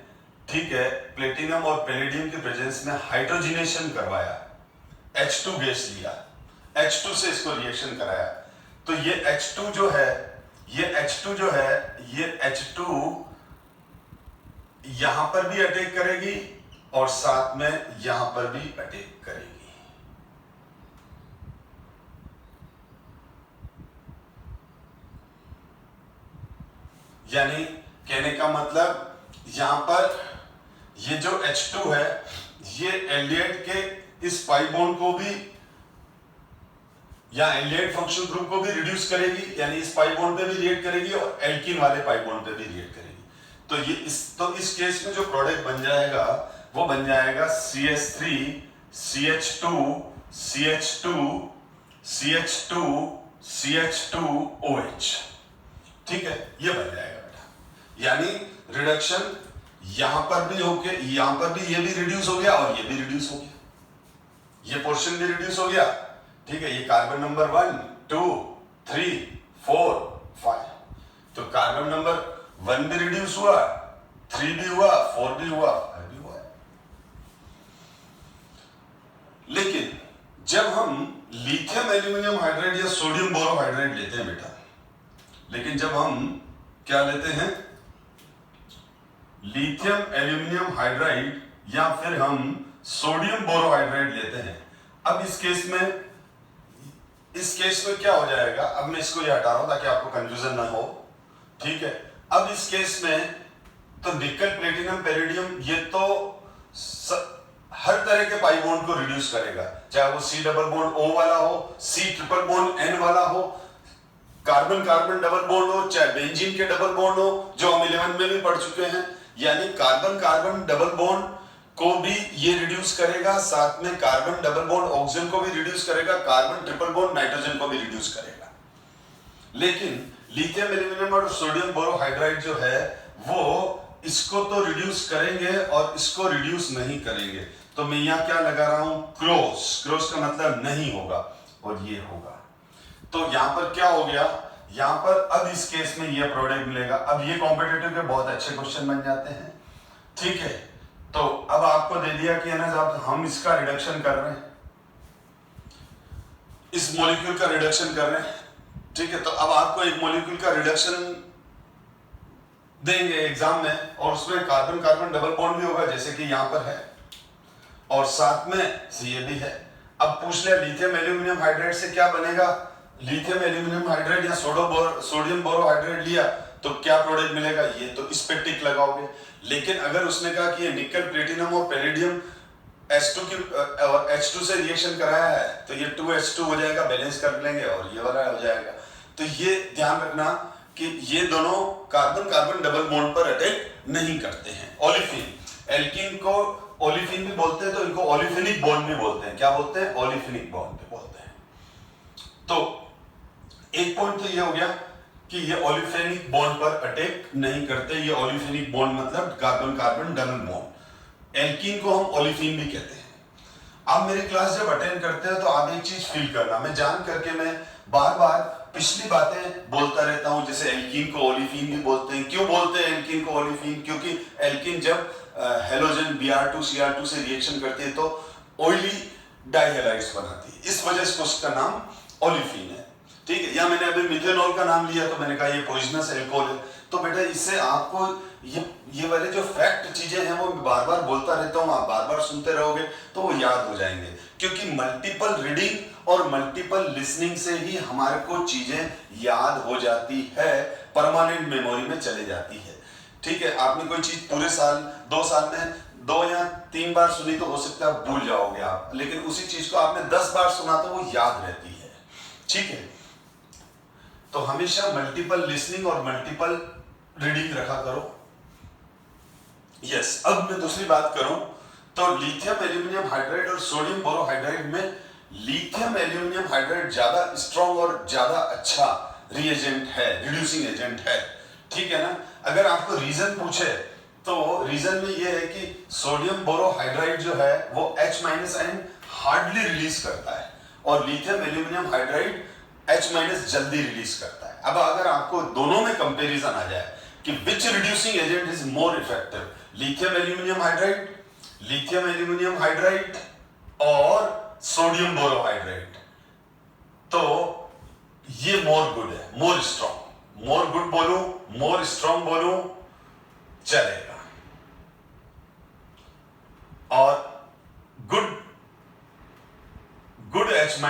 ठीक है, प्लेटिनम और पैलेडियम की प्रेजेंस में हाइड्रोजिनेशन करवाया, H2 गैस लिया, H2 से इसको रिएक्शन कराया, तो ये H2 जो है, ये H2 यहां पर भी अटैक करेगी और साथ में यहां पर भी अटैक करेगी। यानी कहने का मतलब यहां पर ये जो H2 है, ये एल्डिहाइड के इस पाई बॉन्ड को भी या एल्डिहाइड फंक्शनल ग्रुप को भी रिड्यूस करेगी, यानी इस पाई बॉन्ड पे भी रिएक्ट करेगी और एल्कीन वाले पाई बॉन्ड पे भी रिएक्ट करेगी। तो इस केस में जो प्रोडक्ट बन जाएगा वो बन जाएगा CH3 CH2 CH2 CH2 CH2OH, ठीक है, ये बन जाएगा बेटा। यानी रिडक्शन यहां पर भी होके, यहां पर भी ये भी रिड्यूस हो गया और ये भी रिड्यूस हो गया, ये पोर्शन भी रिड्यूस हो गया, ठीक है। ये कार्बन नंबर 1 2 3 4 5, तो कार्बन नंबर 1 भी रिड्यूस हुआ, 3 भी हुआ, 4 भी हुआ, 5 भी हुआ। लेकिन जब हम लिथियम एल्यूमिनियम हाइड्राइड या सोडियम बोरोहाइड्राइड लेते हैं बेटा, लेकिन जब हम क्या लेते हैं, लिथियम एल्यूमिनियम हाइड्राइड या फिर हम सोडियम बोरोहाइड्राइड लेते हैं, अब इस केस में क्या हो जाएगा, अब मैं इसको ये हटा रहा हूं ताकि आपको कंफ्यूजन ना हो, ठीक है। अब इस केस में तो निकल प्लेटिनम पैलेडियम ये तो हर तरह के पाई बॉन्ड को रिड्यूस करेगा, चाहे वो C डबल बॉन्ड O वाला हो, C ट्रिपल बॉन्ड N वाला हो, कार्बन कार्बन डबल बॉन्ड हो, चाहे बेंजीन के डबल बॉन्ड हो, जो हम 11 में भी पढ़ चुके हैं। यानी कार्बन कार्बन डबल बॉन्ड को भी ये रिड्यूस करेगा, साथ में कार्बन डबल बॉन्ड ऑक्सीजन को भी रिड्यूस करेगा, कार्बन ट्रिपल बॉन्ड नाइट्रोजन को भी रिड्यूस करेगा। लेकिन लिथियम एल्यूमिनियम और सोडियम बोरोहाइड्राइड जो है वो इसको तो रिड्यूस करेंगे और इसको रिड्यूस नहीं करेंगे। तो मैं यहां क्या लगा रहा हूं, क्रॉस का मतलब नहीं होगा और ये होगा। तो यहां पर क्या हो गया, यहां पर अब इस केस में ये प्रोडक्ट मिलेगा। अब ये कॉम्पिटिटिव के बहुत अच्छे क्वेश्चन बन जाते हैं, ठीक है। तो अब आपको दे दिया कि ना साहब हम इसका रिडक्शन कर रहे हैं, इस मॉलिक्यूल का रिडक्शन कर रहे हैं, ठीक है। तो अब आपको एक मॉलिक्यूल का रिडक्शन देंगे एग्जाम में और उसमें कार्बन कार्बन डबल बॉन्ड भी होगा जैसे कि यहां पर है और साथ में ये भी है। अब पूछ लिया लिथियम एल्यूमिनियम हाइड्राइड से क्या बनेगा, लिथियम एल्यूमिनियम हाइड्राइड या सोडियम बोरोहाइड्राइड लिया तो क्या प्रोडक्ट मिलेगा, ये तो इस पे टिक लगाओगे। लेकिन अगर उसने कहा कि ये निकल, प्लेटिनम और पैलेडियम H2 की H2 से रिएक्शन कराया है, तो ये 2H2 हो जाएगा, बैलेंस कर लेंगे और ये वाला हो जाएगा। तो ये ध्यान रखना कि ये दोनों कार्बन कार्बन डबल बॉन्ड पर अटैक नहीं करते हैं। ओलिफिन, एल्कीन को ओलिफिन भी बोलते हैं, तो इनको ओलिफिनिक बॉन्ड भी बोलते हैं। क्या बोलते हैं? ओलिफिनिक बॉन्ड भी बोलते हैं। तो एक पॉइंट तो ये हो गया कि ये ओलिफिनिक बॉन्ड पर अटैक नहीं करते। ये ओलिफिनिक बॉन्ड मतलब carbon carbon double bond. Alkene को हम ओलिफिन भी कहते हैं। आप मेरी क्लास जब अटेंड करते हैं तो आप एक चीज फील करना, मैं जान करके मैं बार बार पिछली बातें बोलता रहता हूं, जैसे एल्कीन को ओलिफिन भी बोलते हैं। क्यों बोलते हैं एल्कीन को ओलिफिन? क्योंकि एल्कीन जब हेलोजन Br2 Cr2 से रिएक्शन करती है तो ऑयली डाइहैलाइड्स बनाती है, इस वजह से उसका नाम ओलिफिन है। ठीक है, या मैंने अभी मिथेनॉल का नाम लिया तो मैंने कहा ये पॉइजनस एल्कोहल है। तो बेटा इससे आपको ये वाले जो फैक्ट चीजें हैं वो मैं बार बार बोलता रहता हूँ, आप बार बार सुनते रहोगे तो वो याद हो जाएंगे। क्योंकि मल्टीपल रीडिंग और मल्टीपल लिसनिंग से ही हमारे को चीजें याद हो जाती है, परमानेंट मेमोरी में चले जाती है। ठीक है, आपने कोई चीज पूरे साल 2 साल में 2 या 3 बार सुनी तो हो सकता है भूल जाओगे आप, लेकिन उसी चीज को आपने 10 बार सुना तो वो याद रहती है। ठीक है, तो हमेशा मल्टीपल लिसनिंग और मल्टीपल रीडिंग रखा करो। यस, अब मैं दूसरी बात करूं तो लिथियम एल्यूमिनियम हाइड्राइड और सोडियम बोरोहाइड्राइड में लिथियम एल्यूमिनियम हाइड्राइड ज्यादा स्ट्रॉन्ग और ज्यादा अच्छा रिएजेंट है, रिड्यूसिंग एजेंट है। ठीक है ना? अगर आपको रीजन पूछे तो रीजन में यह है कि सोडियम बोरोहाइड्राइड जो है वो H- आयन हार्डली रिलीज करता है और लिथियम एल्यूमिनियम हाइड्राइड H- जल्दी रिलीज करता है। अब अगर आपको दोनों में कंपैरिजन आ जाए कि which reducing agent is more effective, lithium aluminium hydride और सोडियम बोरोहाइड्राइड, तो ये मोर गुड है, मोर स्ट्रॉन्ग। मोर गुड बोलूं, मोर स्ट्रॉन्ग बोलूं, चलेगा। और गुड H-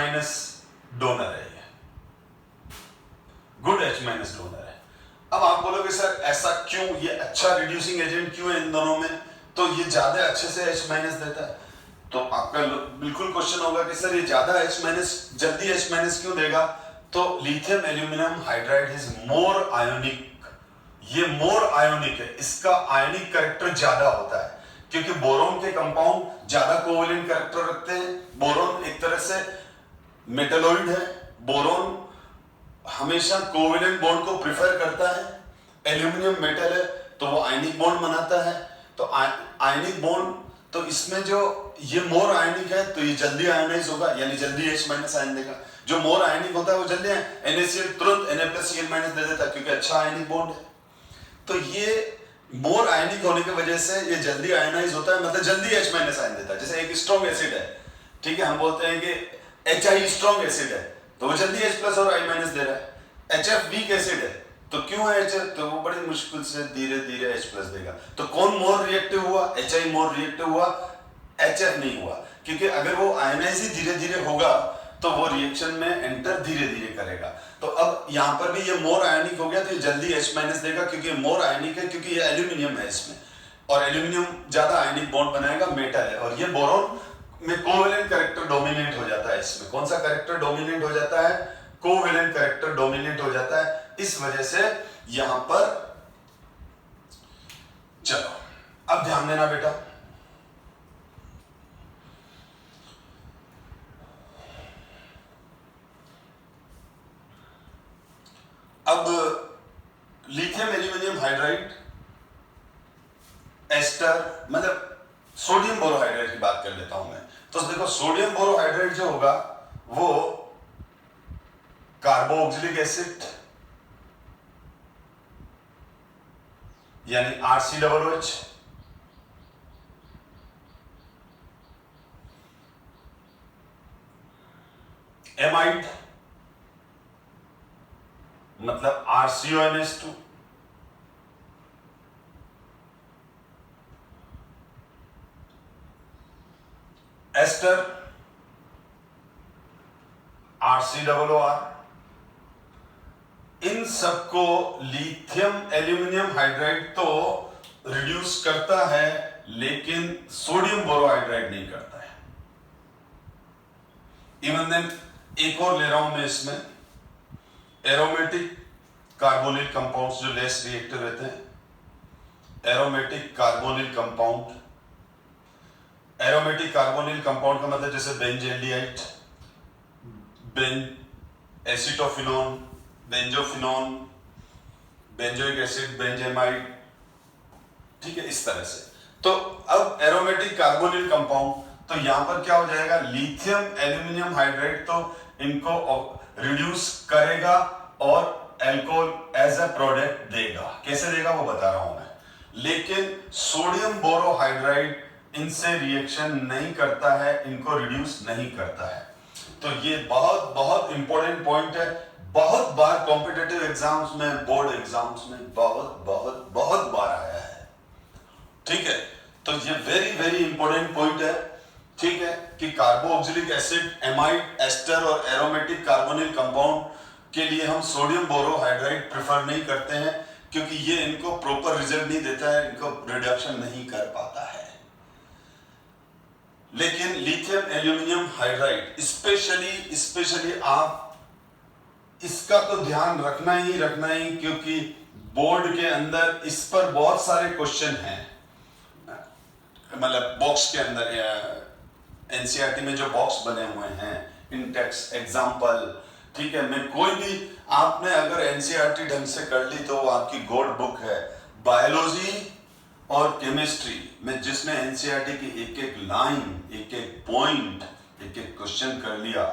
डोनर है, गुड H- डोनर है। अब आप बोलोगे सर ऐसा क्यों, ये अच्छा रिड्यूसिंग एजेंट क्यों है इन दोनों में, तो ये ज्यादा अच्छे से H- देता है। तो आपका बिल्कुल क्वेश्चन होगा कि सर ये ज्यादा H- जल्दी H- क्यों देगा? तो lithium aluminium hydride is more ionic, ये मोर आयोनिक है, इसका आयनिक कैरेक्टर ज्यादा होता है क्योंकि बोरोन के कंपाउंड ज्यादा कोवेलेंट कैरेक्टर रखते हैं। बोरोन एक तरह से मेटलॉइड है, बोरोन हमेशा कोवेलेंट बॉन्ड को प्रिफर करता है। एल्यूमिनियम मेटल है तो वो आयनिक बॉन्ड बनाता है, तो आयनिक बॉन्ड, तो इसमें जो ये मोर आयनिक है तो ये जल्दी आयोनाइज होगा, यानी जल्दी H- आयन देगा। जो मोर आयनिक होता है वो जल्दी NaCl तुरंत Na+Cl- दे देता है क्योंकि अच्छा आयनिक बॉन्ड है। तो ये मोर आयनिक होने की वजह से ये जल्दी आयोनाइज होता है, मतलब जल्दी H- आयन देता है। जैसे एक स्ट्रॉन्ग एसिड है, ठीक है, हम बोलते हैं कि HI स्ट्रॉन्ग एसिड है तो वो जल्दी H+ और I- दे रहा है। HF वीक एसिड है तो क्यों है HF, तो वो बड़ी मुश्किल से धीरे धीरे H+ देगा। तो कौन मोर रिएक्टिव हुआ? HI मोर रिएक्टिव हुआ, HF नहीं हुआ, क्योंकि अगर वो आयनाइज ही धीरे धीरे होगा तो वो रिएक्शन में एंटर धीरे धीरे करेगा। तो अब यहां पर भी ये मोर आयनिक हो गया तो ये जल्दी H- देगा क्योंकि मोर आयनिक है, क्योंकि ये एल्यूमिनियम है इसमें, और एल्यूमिनियम ज्यादा आयनिक बॉन्ड बनाएगा, मेटल है, और ये बोरोन में कोवेलेंट कैरेक्टर डोमिनेट हो जाता है। इसमें कौन सा कैरेक्टर डोमिनेट हो जाता है? कोवेलेंट कैरेक्टर डोमिनेट हो जाता है। इस वजह से यहां पर, चलो अब ध्यान देना बेटा, अब लिथियम एल्यूमिनियम हाइड्राइड एस्टर, मतलब सोडियम बोरोहाइड्राइड की बात कर लेता हूं मैं। तो देखो सोडियम बोरोहाइड्राइड जो होगा वो कार्बोक्सिलिक एसिड यानी RCOOH, एमाइड मतलब RCONH2, एस्टर RCOOR, इन सबको लिथियम एल्यूमिनियम हाइड्राइड तो रिड्यूस करता है, लेकिन सोडियम बोरोहाइड्राइड नहीं करता है। इवन देन एक और ले रहा हूं मैं इसमें, एरोमेटिक कार्बोनिल कंपाउंड्स जो लेस रिएक्टिव रहते हैं, aromatic carbonyl compound. Aromatic carbonyl compound का मतलब जैसे benzaldehyde, acetophenone, benzophenone, benzoic acid, benzamide, ठीक है, इस तरह से। तो अब एरोमेटिक कार्बोनिल कंपाउंड, तो यहां पर क्या हो जाएगा, लिथियम एल्यूमिनियम हाइड्राइड तो इनको रिड्यूस करेगा और एल्कोहल एज अ प्रोडक्ट देगा। कैसे देगा वो बता रहा हूं मैं। लेकिन सोडियम बोरोहाइड्राइड इनसे रिएक्शन नहीं करता है, इनको रिड्यूस नहीं करता है। तो ये बहुत बहुत इंपॉर्टेंट पॉइंट है। बहुत बार कॉम्पिटिटिव एग्जाम्स में, बोर्ड एग्जाम्स में बहुत बहुत बहुत बार आया है, ठीक है। तो ये वेरी वेरी इंपॉर्टेंट पॉइंट है, ठीक है, कि कार्बोक्सिलिक एसिड, एमाइड, एस्टर और एरोमेटिक कार्बोनिल कंपाउंड के लिए हम सोडियम बोरोहाइड्राइड प्रेफर नहीं करते हैं, क्योंकि ये इनको प्रॉपर रिजल्ट नहीं देता है, इनको रिडक्शन नहीं कर पाता है। लेकिन लिथियम एल्यूमिनियम हाइड्राइड स्पेशली आप इसका तो ध्यान रखना ही क्योंकि बोर्ड के अंदर इस पर बहुत सारे क्वेश्चन हैं। मतलब बॉक्स के अंदर एनसीईआरटी में जो बॉक्स बने हुए हैं, इन टेक्स्ट एग्जाम्पल, ठीक है, मैं कोई भी आपने अगर एनसीईआरटी ढंग से कर ली तो वो आपकी गोल्ड बुक है। बायोलॉजी और केमिस्ट्री में जिसने एनसीईआरटी की एक एक लाइन, एक एक पॉइंट, एक एक क्वेश्चन कर लिया,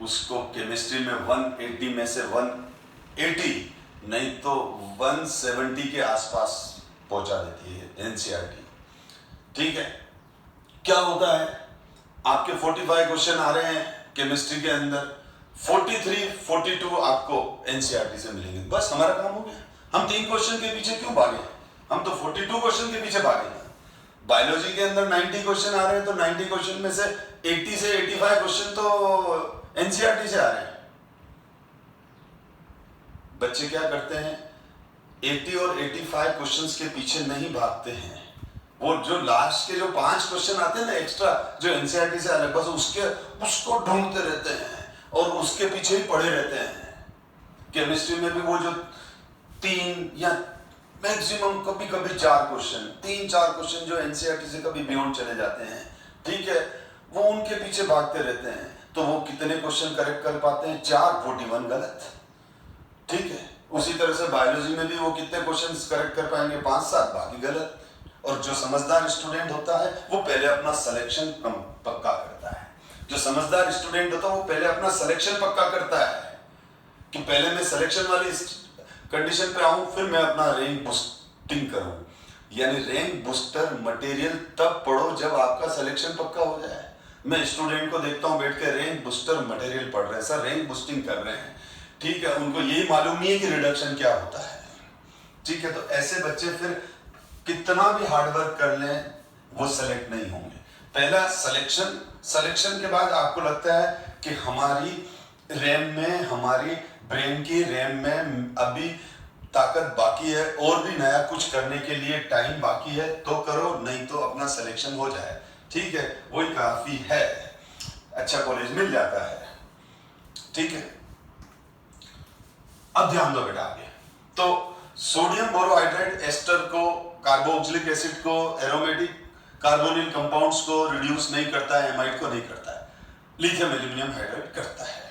उसको केमिस्ट्री में 180 में से 180 नहीं तो 170 के आसपास पहुंचा देती है एनसीईआरटी, ठीक है। क्या होता है, आपके 45 क्वेश्चन आ रहे हैं केमिस्ट्री के अंदर, 43, 42 आपको एनसीईआरटी से मिलेंगे। बस हमारा काम हो गया। हम 3 क्वेश्चन के पीछे क्यों भागे, हम तो 42 क्वेश्चन के पीछे भागे। बायोलॉजी के अंदर 90 क्वेश्चन आ रहे हैं, तो 90 क्वेश्चन में से 80 से 85 क्वेश्चन तो एनसीईआरटी से आ रहे हैं। बच्चे क्या करते हैं, 80 और 85 क्वेश्चंस के पीछे नहीं भागते हैं, वो जो लास्ट के जो 5 क्वेश्चन आते हैं ना एक्स्ट्रा, जो एनसीईआरटी से अलग, बस उसको ढूंढते रहते हैं और उसके पीछे ही पड़े रहते हैं। केमिस्ट्री में भी वो जो 3 या मैक्सिमम कभी कभी 4 क्वेश्चन, 3-4 क्वेश्चन जो एनसीईआरटी से कभी बियॉन्ड चले जाते हैं, ठीक है, वो उनके पीछे भागते रहते हैं। तो वो कितने क्वेश्चन करेक्ट कर पाते हैं, 4, 41 गलत, ठीक है। उसी तरह से बायोलॉजी में भी वो कितने क्वेश्चंस करेक्ट कर पाएंगे, 5-7, बाकी गलत। और जो समझदार स्टूडेंट होता है वो पहले अपना सिलेक्शन पक्का करता है। जो समझदार स्टूडेंट होता है वो पहले अपना सिलेक्शन पक्का करता है कि पहले मैं सिलेक्शन वाली कंडीशन पे आऊं, फिर मैं अपना रैंक बूस्टिंग करूं। यानी रैंक बूस्टर मटेरियल तब पढ़ो जब आपका सिलेक्शन पक्का हो जाए। मैं स्टूडेंट को देखता हूं बैठ के रैंक बूस्टर मटेरियल पढ़ रहे हैं, सर रैंक बूस्टिंग कर रहे हैं, ठीक है, उनको यही मालूम नहीं है कि रिडक्शन क्या होता है, ठीक है। तो ऐसे बच्चे फिर कितना भी हार्डवर्क कर लें वो सेलेक्ट नहीं होंगे। पहला सिलेक्शन के बाद आपको लगता है कि हमारी रैम में, हमारी ब्रेन की रैम में अभी ताकत बाकी है और भी नया कुछ करने के लिए टाइम बाकी है, तो करो, नहीं तो अपना सिलेक्शन हो जाए, ठीक है, वही काफी है, अच्छा कॉलेज मिल जाता है, ठीक है। अब ध्यान दो बेटा आगे। तो सोडियम बोरोहाइड्राइड एस्टर को, कार्बोक्सिलिक एसिड को, एरोमेटिक कार्बोनिल कंपाउंड्स को रिड्यूस नहीं करता है, एमाइड को नहीं करता है, लिथियम एल्यूमिनियम हाइड्राइड करता है।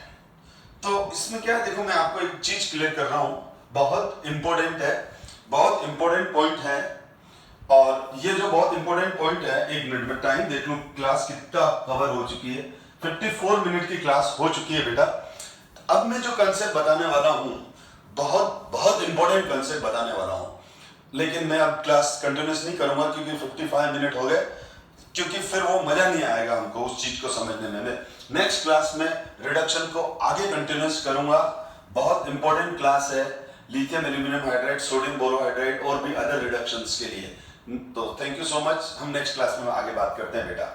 तो इसमें क्या है, देखो मैं आपको एक चीज क्लियर कर रहा हूं, बहुत इंपॉर्टेंट है, बहुत इंपॉर्टेंट पॉइंट है। और ये जो बहुत इंपॉर्टेंट पॉइंट है, 1 मिनट में टाइम देख लूं क्लास कितना कवर हो चुकी है, 54 मिनट की क्लास हो चुकी है बेटा। अब मैं जो कंसेप्ट बताने वाला हूं, बहुत बहुत इंपॉर्टेंट कंसेप्ट बताने वाला हूं, लेकिन मैं अब क्लास कंटिन्यूस नहीं करूंगा क्योंकि 55 मिनट हो गए, क्योंकि फिर वो मजा नहीं आएगा हमको उस चीज को समझने में। नेक्स्ट क्लास में रिडक्शन को आगे कंटिन्यूस करूंगा, बहुत इंपॉर्टेंट क्लास है, lithium aluminium hydride, sodium borohydride और भी अदर रिडक्शंस के लिए। तो थैंक यू सो मच, हम नेक्स्ट क्लास में आगे बात करते हैं बेटा।